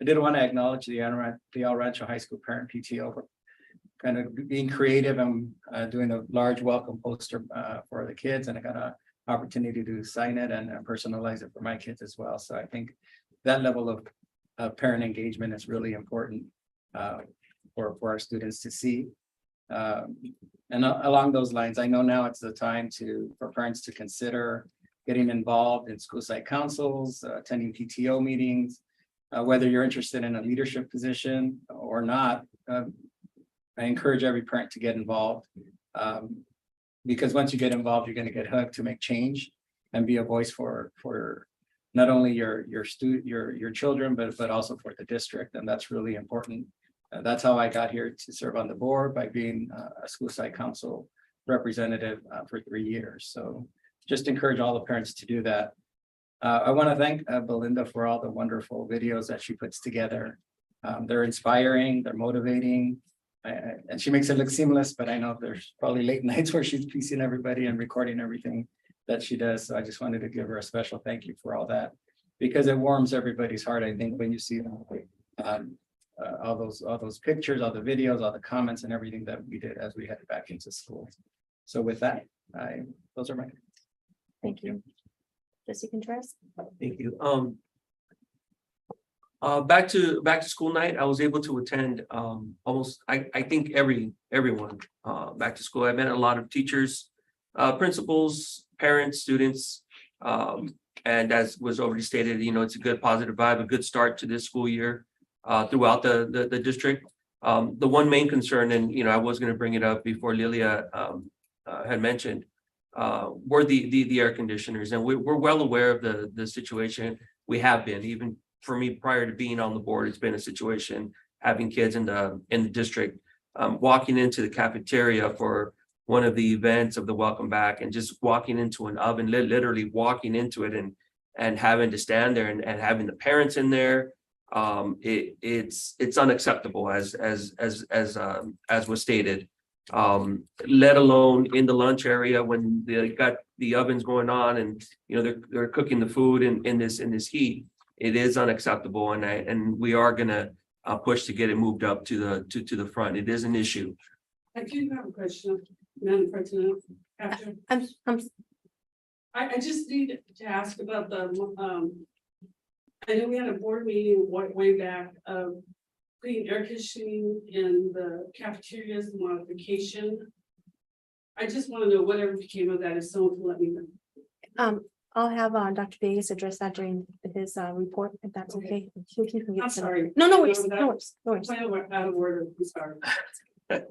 Speaker 9: I did want to acknowledge the El Rancho High School Parent PTO for kind of being creative and doing a large welcome poster for the kids, and I got an opportunity to sign it and personalize it for my kids as well. So I think that level of parent engagement is really important for our students to see. And along those lines, I know now it's the time for parents to consider getting involved in school site councils, attending PTO meetings, whether you're interested in a leadership position or not. I encourage every parent to get involved, because once you get involved, you're going to get hooked to make change and be a voice for not only your children, but also for the district, and that's really important. That's how I got here to serve on the board, by being a school site council representative for 3 years. So just encourage all the parents to do that. I want to thank Belinda for all the wonderful videos that she puts together. They're inspiring, they're motivating, and she makes it look seamless, but I know there's probably late nights where she's piecing everybody and recording everything that she does. So I just wanted to give her a special thank you for all that, because it warms everybody's heart, I think, when you see all those pictures, all the videos, all the comments and everything that we did as we headed back into school. So with that, those are my.
Speaker 1: Thank you. Trustee Contreras?
Speaker 5: Thank you. Back to school night, I was able to attend almost, I think everyone back to school. I met a lot of teachers, principals, parents, students. And as was already stated, it's a good positive vibe, a good start to this school year throughout the district. The one main concern, and I was going to bring it up before Lilia had mentioned, were the air conditioners, and we're well aware of the situation. We have been, even for me prior to being on the board, it's been a situation having kids in the district, walking into the cafeteria for one of the events of the welcome back, and just walking into an oven, literally walking into it and having to stand there and having the parents in there. It's unacceptable as was stated. Let alone in the lunch area when they got the ovens going on and, you know, they're cooking the food in this heat. It is unacceptable and we are gonna push to get it moved up to the front. It is an issue.
Speaker 7: I do have a question, Madam President, after.
Speaker 1: I'm,
Speaker 7: I just need to ask about the, I know we had a board meeting way back of putting air conditioning in the cafeterias modification. I just want to know whatever became of that, if someone can let me know.
Speaker 1: I'll have Dr. Vegas address that during his report, if that's okay. He can get
Speaker 7: I'm
Speaker 1: some-
Speaker 7: sorry.
Speaker 1: No worries, no worries, no worries.
Speaker 7: I know out of order, I'm sorry.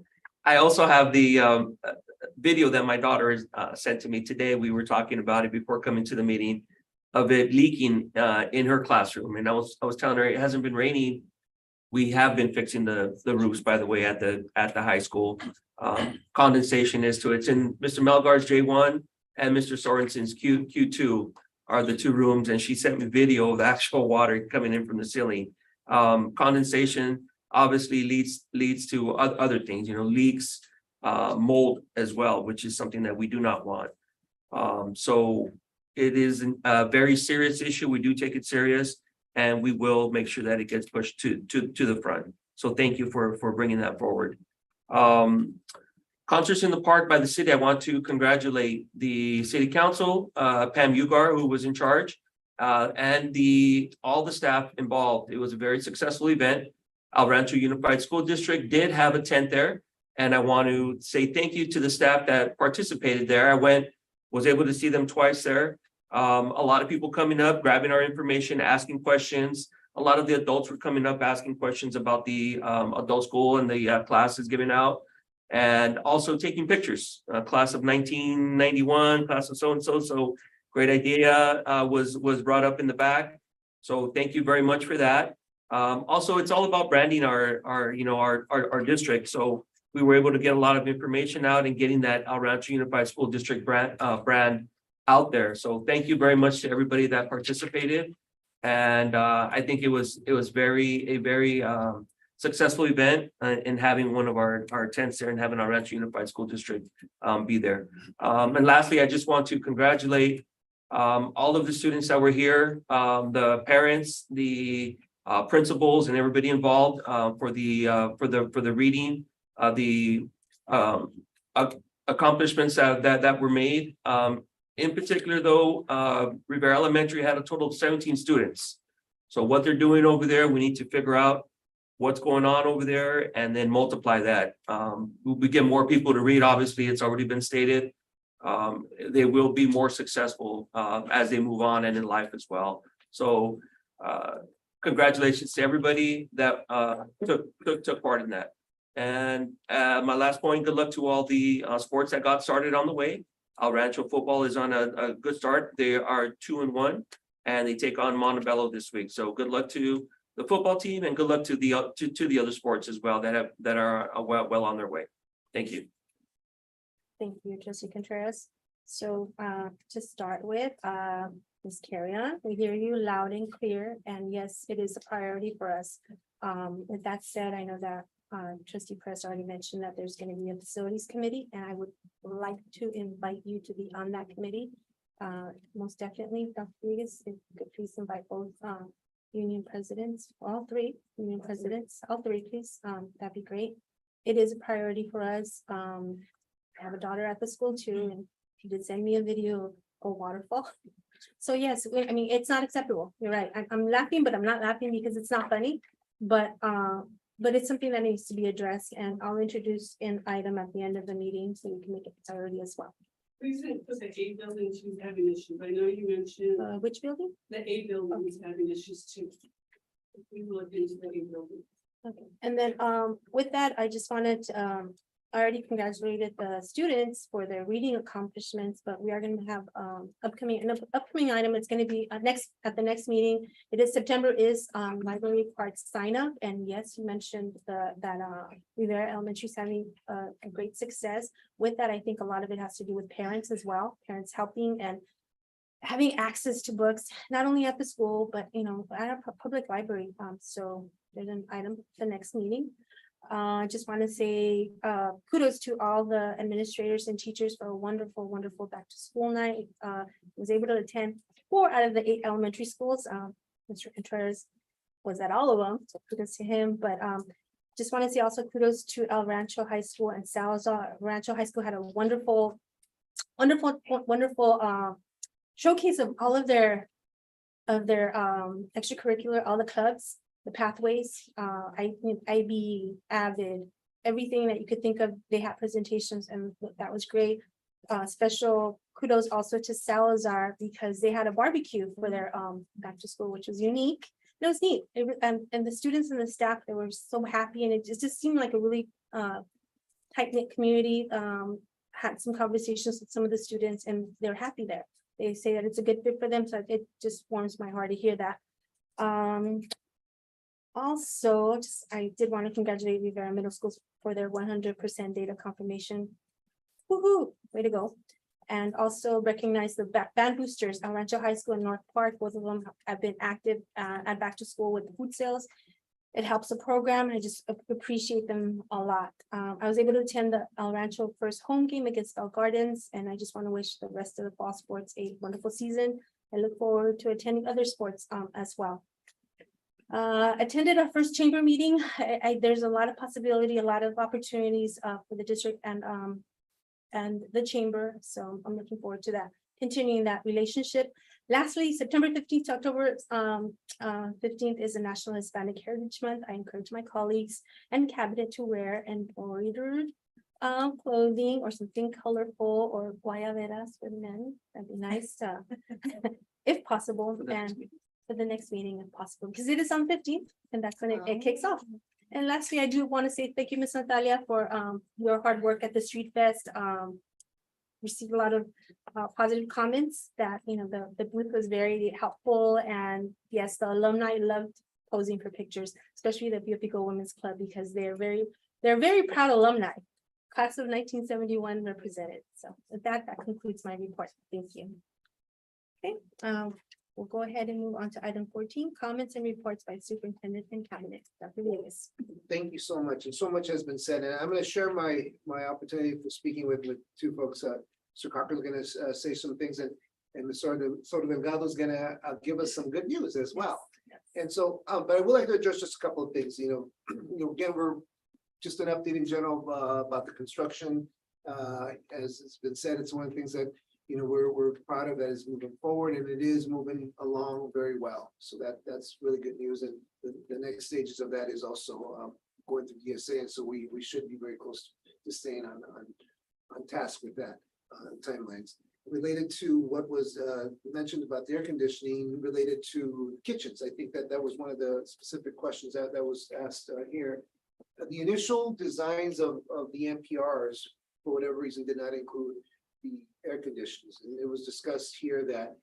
Speaker 5: I also have the video that my daughter has sent to me today. We were talking about it before coming to the meeting of it leaking in her classroom. And I was telling her it hasn't been raining. We have been fixing the roofs, by the way, at the high school. Condensation is to it's in Mr. Melgar's J1 and Mr. Sorensen's Q2 are the two rooms. And she sent me video of the actual water coming in from the ceiling. Condensation obviously leads to other things, you know, leaks, mold as well, which is something that we do not want. So it is a very serious issue. We do take it serious, and we will make sure that it gets pushed to the front. So thank you for bringing that forward. Concerts in the Park by the city. I want to congratulate the city council, Pam Ugar, who was in charge, and all the staff involved. It was a very successful event. El Rancho Unified School District did have a tent there, and I want to say thank you to the staff that participated there. I was able to see them twice there. A lot of people coming up, grabbing our information, asking questions. A lot of the adults were coming up, asking questions about the adult school and the classes given out, and also taking pictures. Class of 1991, class of so-and-so. So great idea was brought up in the back. So thank you very much for that. Also, it's all about branding our district. So we were able to get a lot of information out and getting that El Rancho Unified School District brand out there. So thank you very much to everybody that participated. And I think it was a very successful event in having one of our tents there and having our Rancho Unified School District be there. And lastly, I just want to congratulate all of the students that were here, the parents, the principals, and everybody involved for the reading, the accomplishments that were made. In particular, though, Rivera Elementary had a total of 17 students. So what they're doing over there, we need to figure out what's going on over there and then multiply that. We get more people to read. Obviously, it's already been stated. They will be more successful as they move on and in life as well. So congratulations to everybody that took part in that. And my last point, good luck to all the sports that got started on the way. El Rancho football is on a good start. They are 2-1, and they take on Montebello this week. So good luck to the football team, and good luck to the other sports as well that are well on their way. Thank you.
Speaker 1: Thank you, Trustee Contreras. So to start with, Ms. Carrion, we hear you loud and clear, and yes, it is a priority for us. With that said, I know that Trustee Press already mentioned that there's going to be a facilities committee, and I would like to invite you to be on that committee. Most definitely, Dr. Vegas, if you could please invite both union presidents, all three union presidents, all three, please. That'd be great. It is a priority for us. I have a daughter at the school too, and she did send me a video of a waterfall. So yes, I mean, it's not acceptable. You're right. I'm laughing, but I'm not laughing because it's not funny. But it's something that needs to be addressed, and I'll introduce an item at the end of the meeting so we can make it a priority as well.
Speaker 7: Please put the A building is having issues. I know you mentioned
Speaker 1: Which building?
Speaker 7: the A building is having issues too. We will look into the A building.
Speaker 1: Okay, and then with that, I just wanted to I already congratulated the students for their reading accomplishments, but we are going to have an upcoming item. It's going to be at the next meeting. It is September is library cards sign up, and yes, you mentioned that Rivera Elementary is having a great success with that. I think a lot of it has to do with parents as well, parents helping and having access to books, not only at the school, but at a public library. So there's an item for the next meeting. I just want to say kudos to all the administrators and teachers for a wonderful, wonderful back to school night. Was able to attend 4 out of the 8 elementary schools. Mr. Contreras was at all of them, so kudos to him. But just want to say also kudos to El Rancho High School and Salazar. Rancho High School had a wonderful showcase of all of their extracurricular, all the clubs, the pathways, IB, Avid, everything that you could think of. They had presentations and that was great. Special kudos also to Salazar because they had a barbecue for their back to school, which was unique. It was neat. And the students and the staff, they were so happy, and it just seemed like a really tight-knit community. Had some conversations with some of the students and they're happy there. They say that it's a good fit for them, so it just warms my heart to hear that. Also, I did want to congratulate Rivera Middle Schools for their 100% data confirmation. Woohoo, way to go. And also recognize the band boosters, El Rancho High School and North Park. Both of them have been active at back to school with the food sales. It helps the program. I just appreciate them a lot. I was able to attend the El Rancho first home game against Bell Gardens, and I just want to wish the rest of the fall sports a wonderful season. I look forward to attending other sports as well. Attended our first chamber meeting. There's a lot of possibility, a lot of opportunities for the district and the chamber. So I'm looking forward to that, continuing that relationship. Lastly, September 15th to October 15th is a National Hispanic Heritage Month. I encourage my colleagues and cabinet to wear embroidered clothing or something colorful or guayaberas for the men. That'd be nice, if possible, and for the next meeting if possible, because it is on 15th and that's when it kicks off. And lastly, I do want to say thank you, Ms. Natalia, for your hard work at the Street Fest. Received a lot of positive comments that, you know, the booth was very helpful, and yes, the alumni loved posing for pictures, especially the Pio Women's Club, because they're very proud alumni. Class of 1971 represented. So with that concludes my report. Thank you. Okay, we'll go ahead and move on to item 14, comments and reports by superintendent and cabinet. Dr. Villegas.
Speaker 3: Thank you so much, and so much has been said, and I'm going to share my opportunity for speaking with 2 folks. Mr. Cochran is going to say some things, and Mr. Soto Delgado is going to give us some good news as well. And so, but I would like to address just a couple of things. You know, again, we're just an update in general about the construction. As it's been said, it's one of the things that, you know, we're proud of that is moving forward, and it is moving along very well. So that's really good news. And the next stages of that is also going through DSA, and so we should be very close to staying on task with that timelines. Related to what was mentioned about the air conditioning, related to kitchens, I think that was one of the specific questions that was asked here. The initial designs of the NPRs, for whatever reason, did not include the air conditioners. And it was discussed here that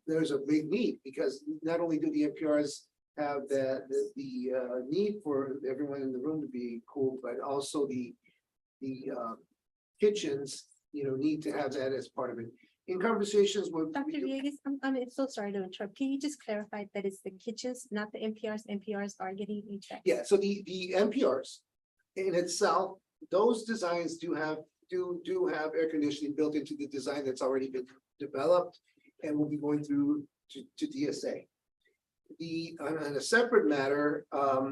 Speaker 3: there's a big need, because not only do the NPRs have the need for everyone in the room to be cool, but also the kitchens, you know, need to have that as part of it. In conversations with
Speaker 1: Dr. Villegas, I'm so sorry to interrupt. Can you just clarify that it's the kitchens, not the NPRs? NPRs are getting HVAC.
Speaker 3: Yeah, so the NPRs in itself, those designs do have air conditioning built into the design that's already been developed and will be going through to DSA. On a separate matter,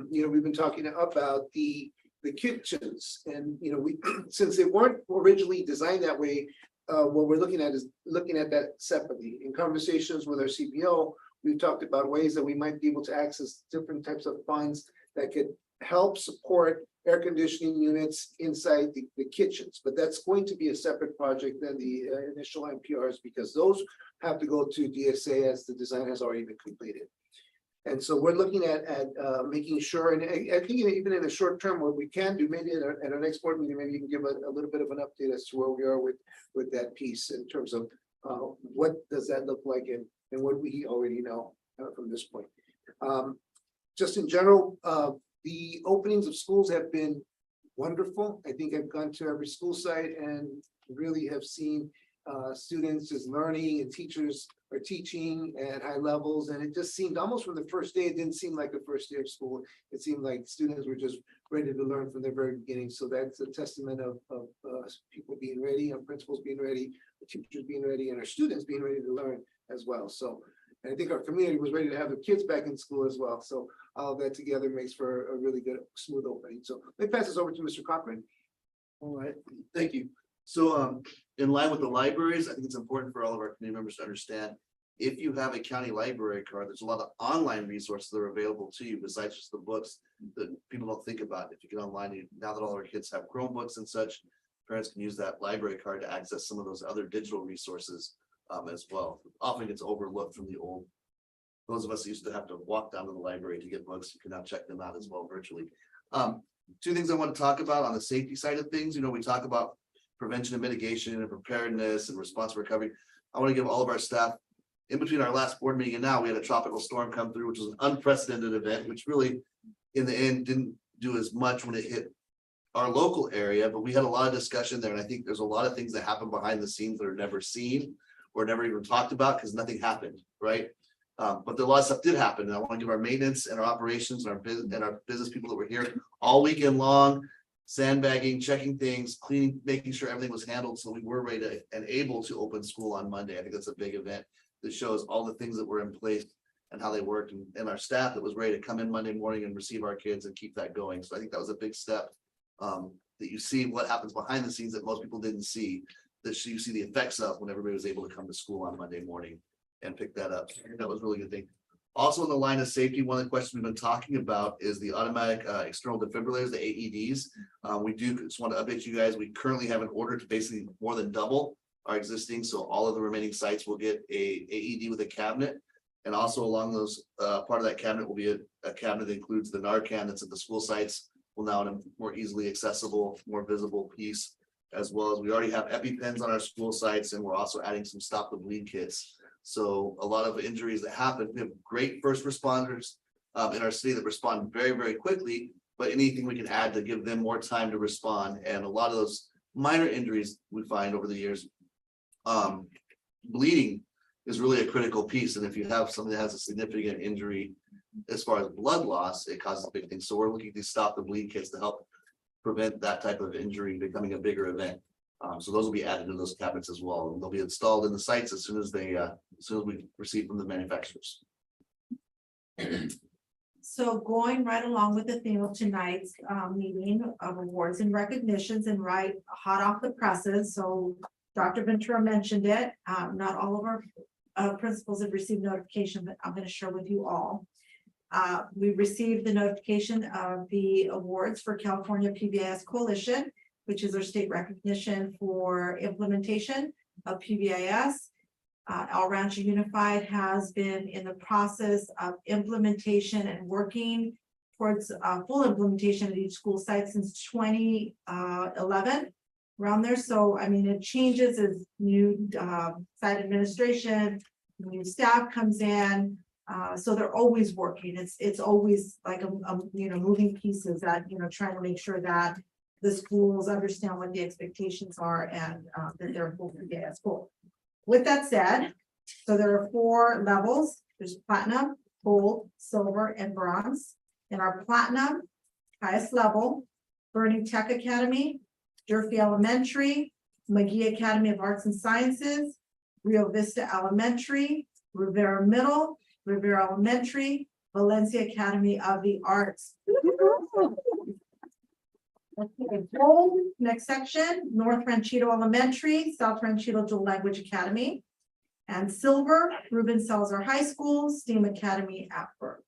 Speaker 3: you know, we've been talking about the kitchens, and you know, we since they weren't originally designed that way, what we're looking at is looking at that separately. In conversations with our CPO, we've talked about ways that we might be able to access different types of funds that could help support air conditioning units inside the kitchens, but that's going to be a separate project than the initial NPRs, because those have to go to DSA as the design has already been completed. And so we're looking at making sure, and I think even in the short term, what we can do, maybe at our next board meeting, maybe you can give a little bit of an update as to where we are with that piece in terms of what does that look like, and what we already know from this point. Just in general, the openings of schools have been wonderful. I think I've gone to every school site and really have seen students just learning, and teachers are teaching at high levels. And it just seemed almost from the first day, it didn't seem like the first day of school. It seemed like students were just ready to learn from the very beginning. So that's a testament of people being ready, our principals being ready, the teachers being ready, and our students being ready to learn as well. So and I think our community was ready to have their kids back in school as well. So all of that together makes for a really good, smooth opening. So let me pass this over to Mr. Cochran.
Speaker 10: All right, thank you. So in line with the libraries, I think it's important for all of our community members to understand. If you have a county library card, there's a lot of online resources that are available to you besides just the books that people don't think about. If you get online, now that all our kids have Chromebooks and such, parents can use that library card to access some of those other digital resources as well. Often gets overlooked from the old. Those of us who used to have to walk down to the library to get books, you can now check them out as well virtually. Two things I want to talk about on the safety side of things. You know, we talk about prevention and mitigation and preparedness and response recovery. I want to give all of our staff, in between our last board meeting and now, we had a tropical storm come through, which was an unprecedented event, which really in the end didn't do as much when it hit our local area, but we had a lot of discussion there. And I think there's a lot of things that happen behind the scenes that are never seen or never even talked about because nothing happened, right? But a lot of stuff did happen. And I want to give our maintenance and our operations and our business people that were here all weekend long, sandbagging, checking things, cleaning, making sure everything was handled. So we were ready to, and able to open school on Monday. I think that's a big event that shows all the things that were in place and how they worked and our staff that was ready to come in Monday morning and receive our kids and keep that going. So I think that was a big step that you see what happens behind the scenes that most people didn't see, that you see the effects of when everybody was able to come to school on Monday morning and pick that up. That was a really good thing. Also in the line of safety, one of the questions we've been talking about is the automatic external defibrillators, the AEDs. We do just want to update you guys. We currently have an order to basically more than double our existing. So all of the remaining sites will get a AED with a cabinet. And also along those, part of that cabinet will be a cabinet that includes the Narcan that's at the school sites, will now in a more easily accessible, more visible piece, as well as we already have EpiPens on our school sites, and we're also adding some stop the bleed kits. So a lot of injuries that happen, we have great first responders in our city that respond very, very quickly, but anything we can add to give them more time to respond. And a lot of those minor injuries we find over the years, bleeding is really a critical piece. And if you have something that has a significant injury as far as blood loss, it causes big things. So we're looking to stop the bleed kits to help prevent that type of injury becoming a bigger event. So those will be added to those cabinets as well. And they'll be installed in the sites as soon as they, as soon as we receive from the manufacturers.
Speaker 11: So going right along with the theme of tonight's meeting of awards and recognitions and right hot off the presses. So Dr. Ventura mentioned it. Not all of our principals have received notification, but I'm going to share with you all. We received the notification of the awards for California PBIS Coalition, which is our state recognition for implementation of PBIS. El Rancho Unified has been in the process of implementation and working towards full implementation at each school site since 2011, around there. So, I mean, it changes as new site administration, new staff comes in. So they're always working. It's always like a moving pieces that, trying to make sure that the schools understand what the expectations are and that they're full PBIS school. With that said, so there are 4 levels. There's platinum, gold, silver, and bronze. In our platinum, highest level, Burning Tech Academy, Durfee Elementary, McGee Academy of Arts and Sciences, Rio Vista Elementary, Rivera Middle, Rivera Elementary, Valencia Academy of the Arts. Okay, gold, next section, North Ranchito Elementary, South Ranchito Dual Language Academy. And silver, Ruben Salazar High School, STEAM Academy at Burke.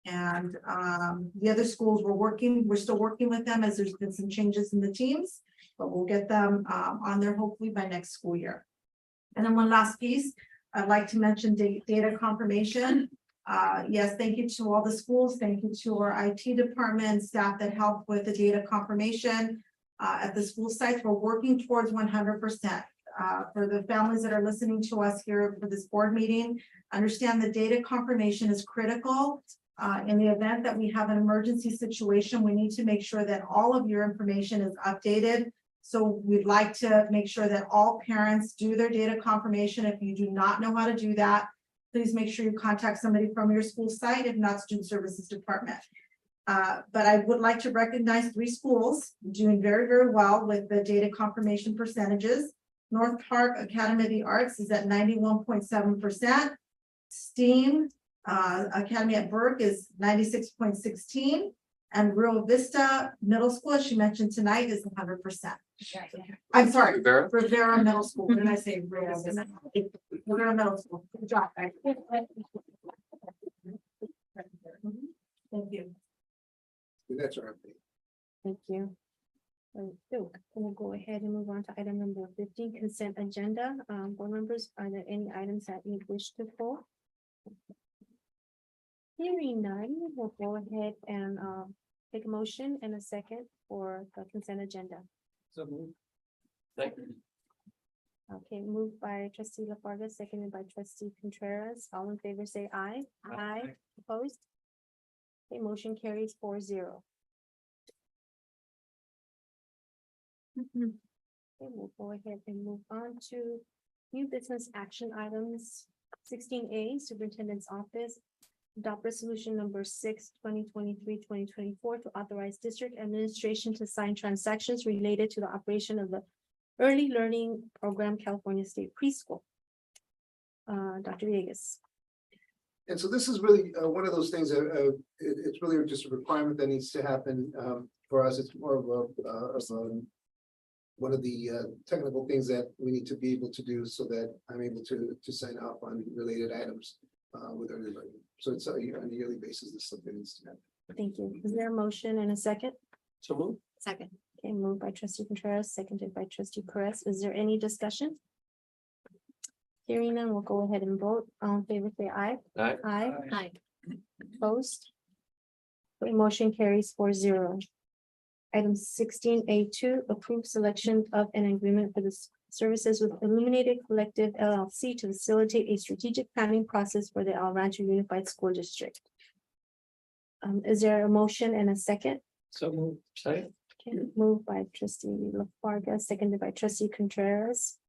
Speaker 11: And the other schools we're still working with them as there's been some changes in the teams, but we'll get them on there hopefully by next school year. And then one last piece, I'd like to mention data confirmation. Yes, thank you to all the schools. Thank you to our IT department staff that helped with the data confirmation at the school sites. We're working towards 100%. For the families that are listening to us here for this board meeting, understand the data confirmation is critical. In the event that we have an emergency situation, we need to make sure that all of your information is updated. So we'd like to make sure that all parents do their data confirmation. If you do not know how to do that, please make sure you contact somebody from your school site, if not student services department. But I would like to recognize 3 schools doing very, very well with the data confirmation percentages. North Park Academy of the Arts is at 91.7%. STEAM Academy at Burke is 96.16. And Rio Vista Middle School, as she mentioned tonight, is 100%. I'm sorry,
Speaker 5: Rivera?
Speaker 11: Rivera Middle School. What did I say? Rivera Middle School. Good job. Thank you.
Speaker 3: That's our update.
Speaker 8: Thank you. So we'll go ahead and move on to item number 15, consent agenda. Board members, are there any items that you wish to pull? Hearing none, we'll go ahead and take a motion and a second for the consent agenda.
Speaker 9: So move.
Speaker 5: Thank you.
Speaker 8: Okay, moved by trustee LaFarga, seconded by trustee Contreras. All in favor, say aye. Aye. Opposed? Okay, motion carries 4-0. Okay, we'll go ahead and move on to new business action items. 16A, Superintendent's Office. Adopt resolution number 6, 2023-2024 to authorize district administration to sign transactions related to the operation of the Early Learning Program, California State Preschool. Dr. Villegas.
Speaker 3: And so this is really one of those things that it's really just a requirement that needs to happen for us. It's more of one of the technical things that we need to be able to do so that I'm able to sign off on related items with early learning. So it's on a yearly basis. This is something that needs to happen.
Speaker 8: Thank you. Is there a motion and a second?
Speaker 5: So move.
Speaker 8: Second. Okay, moved by trustee Contreras, seconded by trustee Perez. Is there any discussion? Hearing none, we'll go ahead and vote. All in favor, say aye.
Speaker 5: Aye.
Speaker 8: Aye. Aye. Opposed? The motion carries 4-0. Item 16A2, approve selection of an agreement for the services with Illuminated Collective LLC to facilitate a strategic planning process for the El Rancho Unified School District. Is there a motion and a second?
Speaker 5: So move. Second.
Speaker 8: Okay, moved by trustee LaFarga, seconded by trustee Contreras.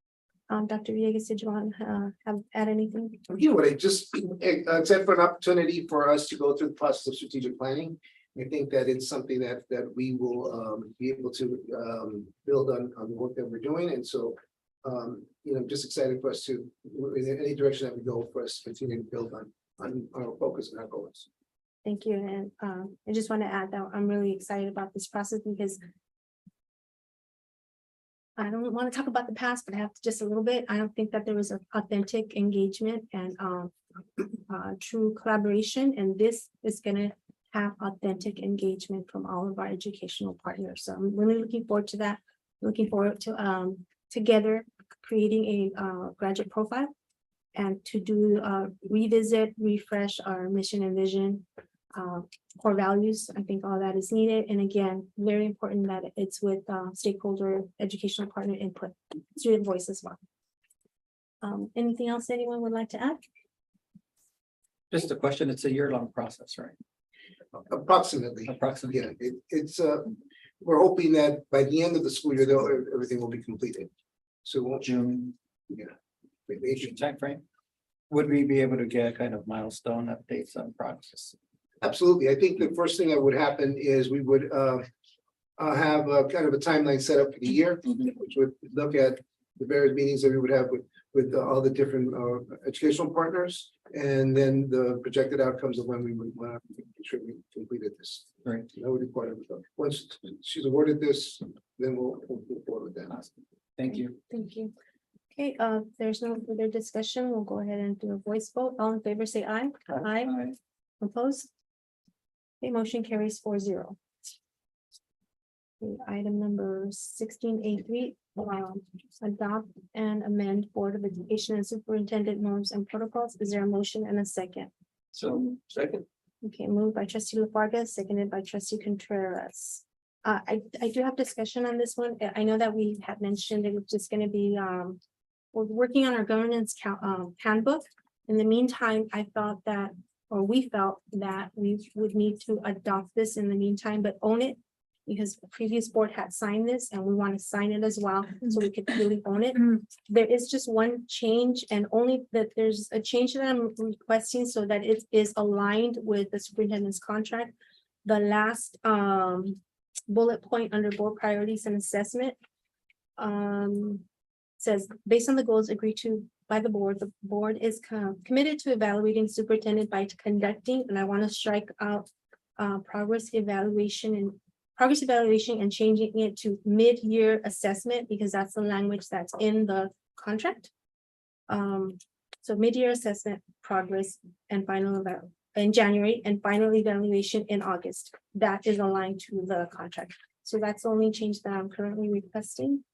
Speaker 8: Dr. Villegas, did you want to add anything?
Speaker 3: You know what, I just, except for an opportunity for us to go through the process of strategic planning. I think that it's something that we will be able to build on the work that we're doing. And so, I'm just excited for us to, in any direction that we go, for us to continue to build on our focus and our goals.
Speaker 8: Thank you. And I just want to add that I'm really excited about this process because I don't want to talk about the past, but I have to just a little bit. I don't think that there was an authentic engagement and true collaboration. And this is going to have authentic engagement from all of our educational partners. So I'm really looking forward to that. Looking forward to together creating a graduate profile and to do revisit, refresh our mission and vision, core values. I think all that is needed. And again, very important that it's with stakeholder educational partner input, student voice as well. Anything else anyone would like to add?
Speaker 9: Just a question. It's a year-long process, right?
Speaker 3: Approximately.
Speaker 9: Approximately.
Speaker 3: Yeah, it's we're hoping that by the end of the school year, everything will be completed. So it won't,
Speaker 9: June
Speaker 3: yeah. Maybe-
Speaker 9: timeframe. Would we be able to get kind of milestone updates on progress?
Speaker 3: Absolutely. I think the first thing that would happen is we would have a kind of a timeline set up for the year, which would look at the various meetings that we would have with all the different educational partners, and then the projected outcomes of when we would ensure we completed this.
Speaker 9: Right.
Speaker 3: That would be part of it. Once she's awarded this, then we'll move forward with that.
Speaker 9: Thank you.
Speaker 8: Thank you. Okay, there's no further discussion. We'll go ahead and do a voice vote. All in favor, say aye. Aye. Opposed? Okay, motion carries 4-0. Okay, item number 16A3, adopt and amend Board of Education and Superintendent norms and protocols. Is there a motion and a second?
Speaker 5: So second.
Speaker 8: Okay, moved by trustee LaFarga, seconded by trustee Contreras. I do have discussion on this one. I know that we had mentioned it was just gonna be, we're working on our governance handbook. In the meantime, I thought that, or we felt that we would need to adopt this in the meantime, but own it. Because the previous board had signed this and we want to sign it as well, so we could really own it. There is just one change, and only that there's a change that I'm requesting so that it is aligned with the superintendent's contract.
Speaker 1: the last bullet point under board priorities and assessment. Says, based on the goals agreed to by the board is committed to evaluating superintendent by conducting, and I want to strike out progress evaluation and changing it to mid-year assessment, because that's the language that's in the contract. So mid-year assessment, progress, and final in January, and final evaluation in August. That is aligned to the contract. So that's the only change that I'm currently requesting.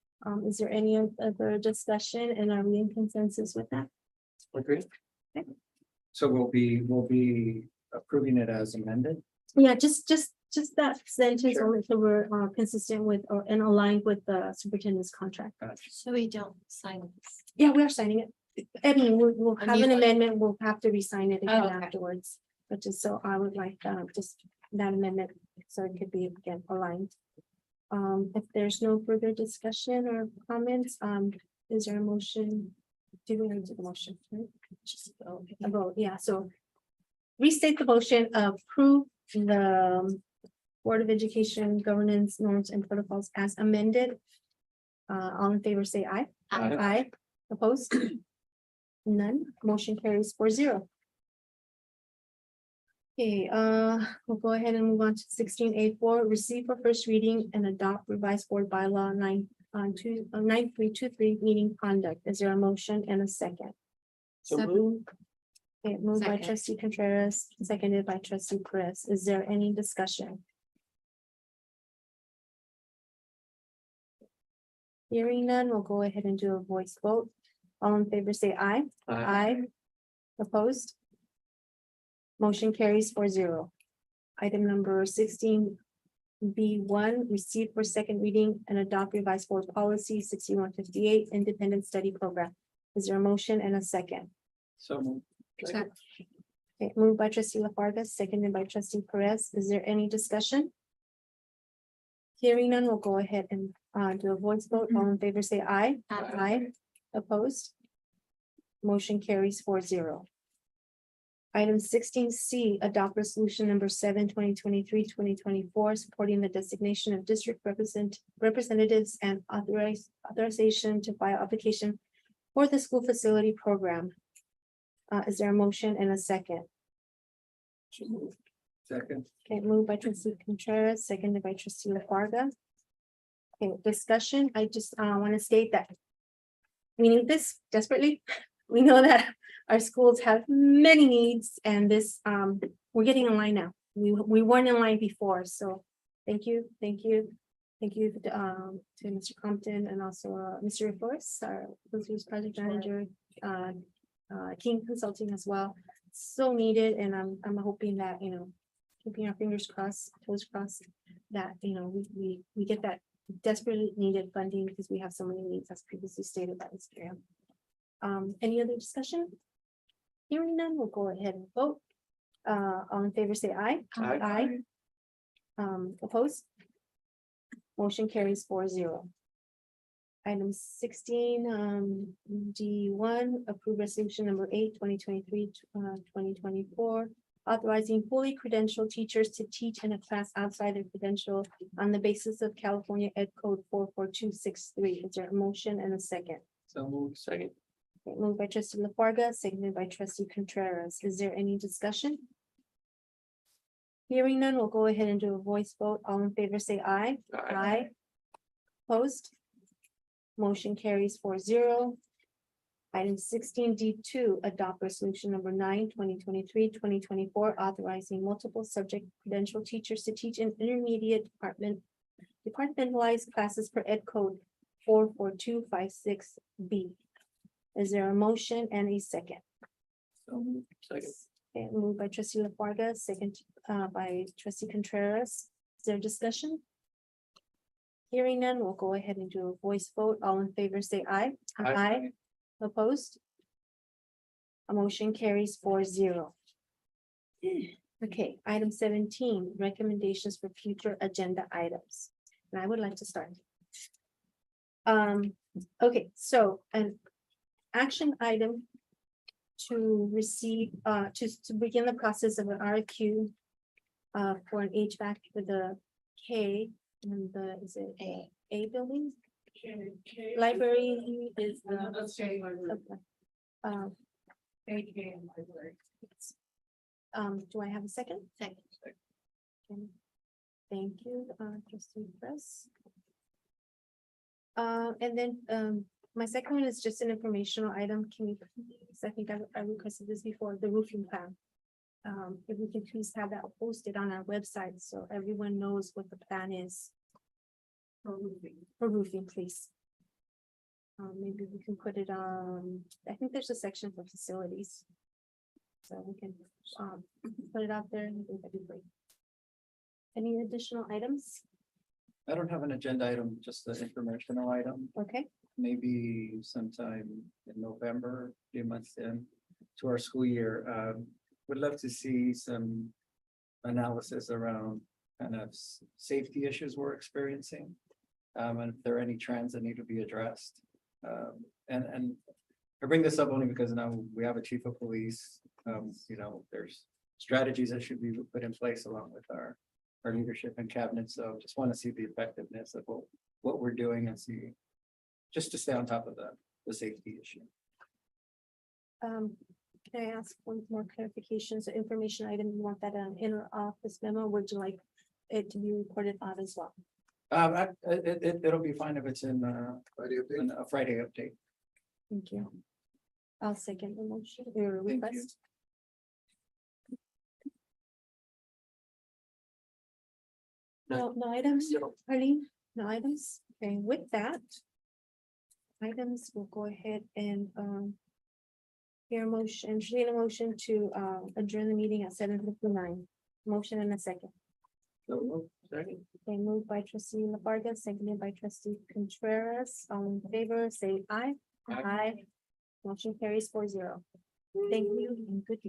Speaker 1: Is there any other discussion, and are we in consensus with that?
Speaker 5: Agree.
Speaker 9: So we'll be approving it as amended.
Speaker 1: Yeah, just that sentence,
Speaker 9: Sure.
Speaker 1: only so we're consistent with or and aligned with the superintendent's contract.
Speaker 8: So we don't sign this.
Speaker 1: Yeah, we are signing it. I mean, we'll
Speaker 8: And
Speaker 1: have
Speaker 8: you
Speaker 1: an
Speaker 8: sign it?
Speaker 1: amendment, we'll have to re-sign it again
Speaker 8: Oh, okay.
Speaker 1: afterwards. But just so I would like just that amendment, so it could be again aligned. If there's no further discussion or comments, is there a motion? Do we need to do the motion? Right? Just a vote, yeah, so restate the motion, approve the Board of Education governance norms and protocols as amended. All in favor, say aye.
Speaker 5: Aye.
Speaker 1: Aye. Opposed? None. Motion carries 4-0. Okay, we'll go ahead and move on to 16A4, receive for first reading and adopt revised board bylaw 9323 meeting conduct. Is there a motion and a second?
Speaker 5: So
Speaker 8: Second.
Speaker 5: moved.
Speaker 1: Okay, moved by
Speaker 8: Second.
Speaker 1: trustee Contreras, seconded by trustee Chris. Is there any discussion? Hearing none, we'll go ahead and do a voice vote. All in favor, say aye. Aye. Opposed? Motion carries 4-0. Item number 16B1, receive for second reading and adopt revised board policy 6158, independent study program. Is there a motion and a second?
Speaker 9: So moved.
Speaker 8: Second.
Speaker 1: Okay, moved by trustee LaFarga, seconded by trustee Perez. Is there any discussion? Hearing none, we'll go ahead and do a voice vote. All in favor, say aye. Aye. Opposed? Motion carries 4-0. Item 16C, adopt resolution number 7, 2023-2024, supporting the designation of district representatives and authorization to file application for the school facility program. Is there a motion and a second?
Speaker 9: Second.
Speaker 1: Okay, moved by trustee Contreras, seconded by trustee LaFarga. Okay, discussion. I just want to state that we need this desperately. We know that our schools have many needs, and this we're getting in line now. We weren't in line before, so thank you to Mr. Compton and also Mr. Forrest, our who's project manager, King Consulting as well. So needed, and I'm hoping that, keeping our fingers crossed, toes crossed, that we get that desperately needed funding, because we have so many needs as previously stated by Mr. Graham. Any other discussion? Hearing none, we'll go ahead and vote. All in favor, say aye.
Speaker 5: Aye.
Speaker 1: Opposed? Motion carries 4-0. Item 16, D1, approve resolution number 8, 2023-2024, authorizing fully credentialed teachers to teach in a class outside their credential on the basis of California Ed Code 44263. Is there a motion and a second?
Speaker 5: So moved. Second.
Speaker 1: Okay, moved by trustee LaFarga, seconded by trustee Contreras. Is there any discussion? Hearing none, we'll go ahead and do a voice vote. All in favor, say aye. Aye. Opposed? Motion carries 4-0. Item 16D2, adopt resolution number 9, 2023-2024, authorizing multiple subject credential teachers to teach in intermediate departmentalized classes per Ed Code 44256B. Is there a motion and a second?
Speaker 5: So moved. Second.
Speaker 1: Okay, moved by trustee LaFarga, second by trustee Contreras. Is there discussion? Hearing none, we'll go ahead and do a voice vote. All in favor, say aye.
Speaker 5: Aye.
Speaker 1: Opposed? A motion carries 4-0. Okay, item 17, recommendations for future agenda items. And I would like to start. Okay, so an action item to receive, to begin the process of an RFQ for an HVAC for the K and the, is it A building? Library is the.
Speaker 7: Let's say library.
Speaker 1: Okay. Do I have a second? Second. Okay. Thank you, trustee Press. And then, my second one is just an informational item. Can we, please, I think I requested this before, the roofing plan. If we can please have that posted on our website so everyone knows what the plan is. For roofing, please. Maybe we can put it on, I think there's a section for facilities. So we can, put it out there and I think that'd be great. Any additional items?
Speaker 9: I don't have an agenda item, just an informational item.
Speaker 1: Okay,
Speaker 9: Maybe sometime in November, a few months in to our school year. Would love to see some analysis around kind of safety issues we're experiencing. And if there are any trends that need to be addressed. And I bring this up only because now we have a chief of police. You know, there's strategies that should be put in place along with our leadership and cabinet. So just want to see the effectiveness of what we're doing and see, just to stay on top of the safety issue.
Speaker 1: can I ask one more clarification? So information item, you want that in our office memo, would you like it to be reported on as well?
Speaker 9: It'll be fine if it's in a Friday update.
Speaker 1: Thank you. I'll second the motion or
Speaker 9: Thank you.
Speaker 1: request. No items, Arlene, no items, okay, with that. Items, we'll go ahead and, hear a motion, entertain a motion to, adjourn the meeting at 7:59. Motion in a second. Okay, moved by trustee Lafarga, seconded by trustee Contreras, all in favor, say aye. Aye. Motion carries 4-0. Thank you and good.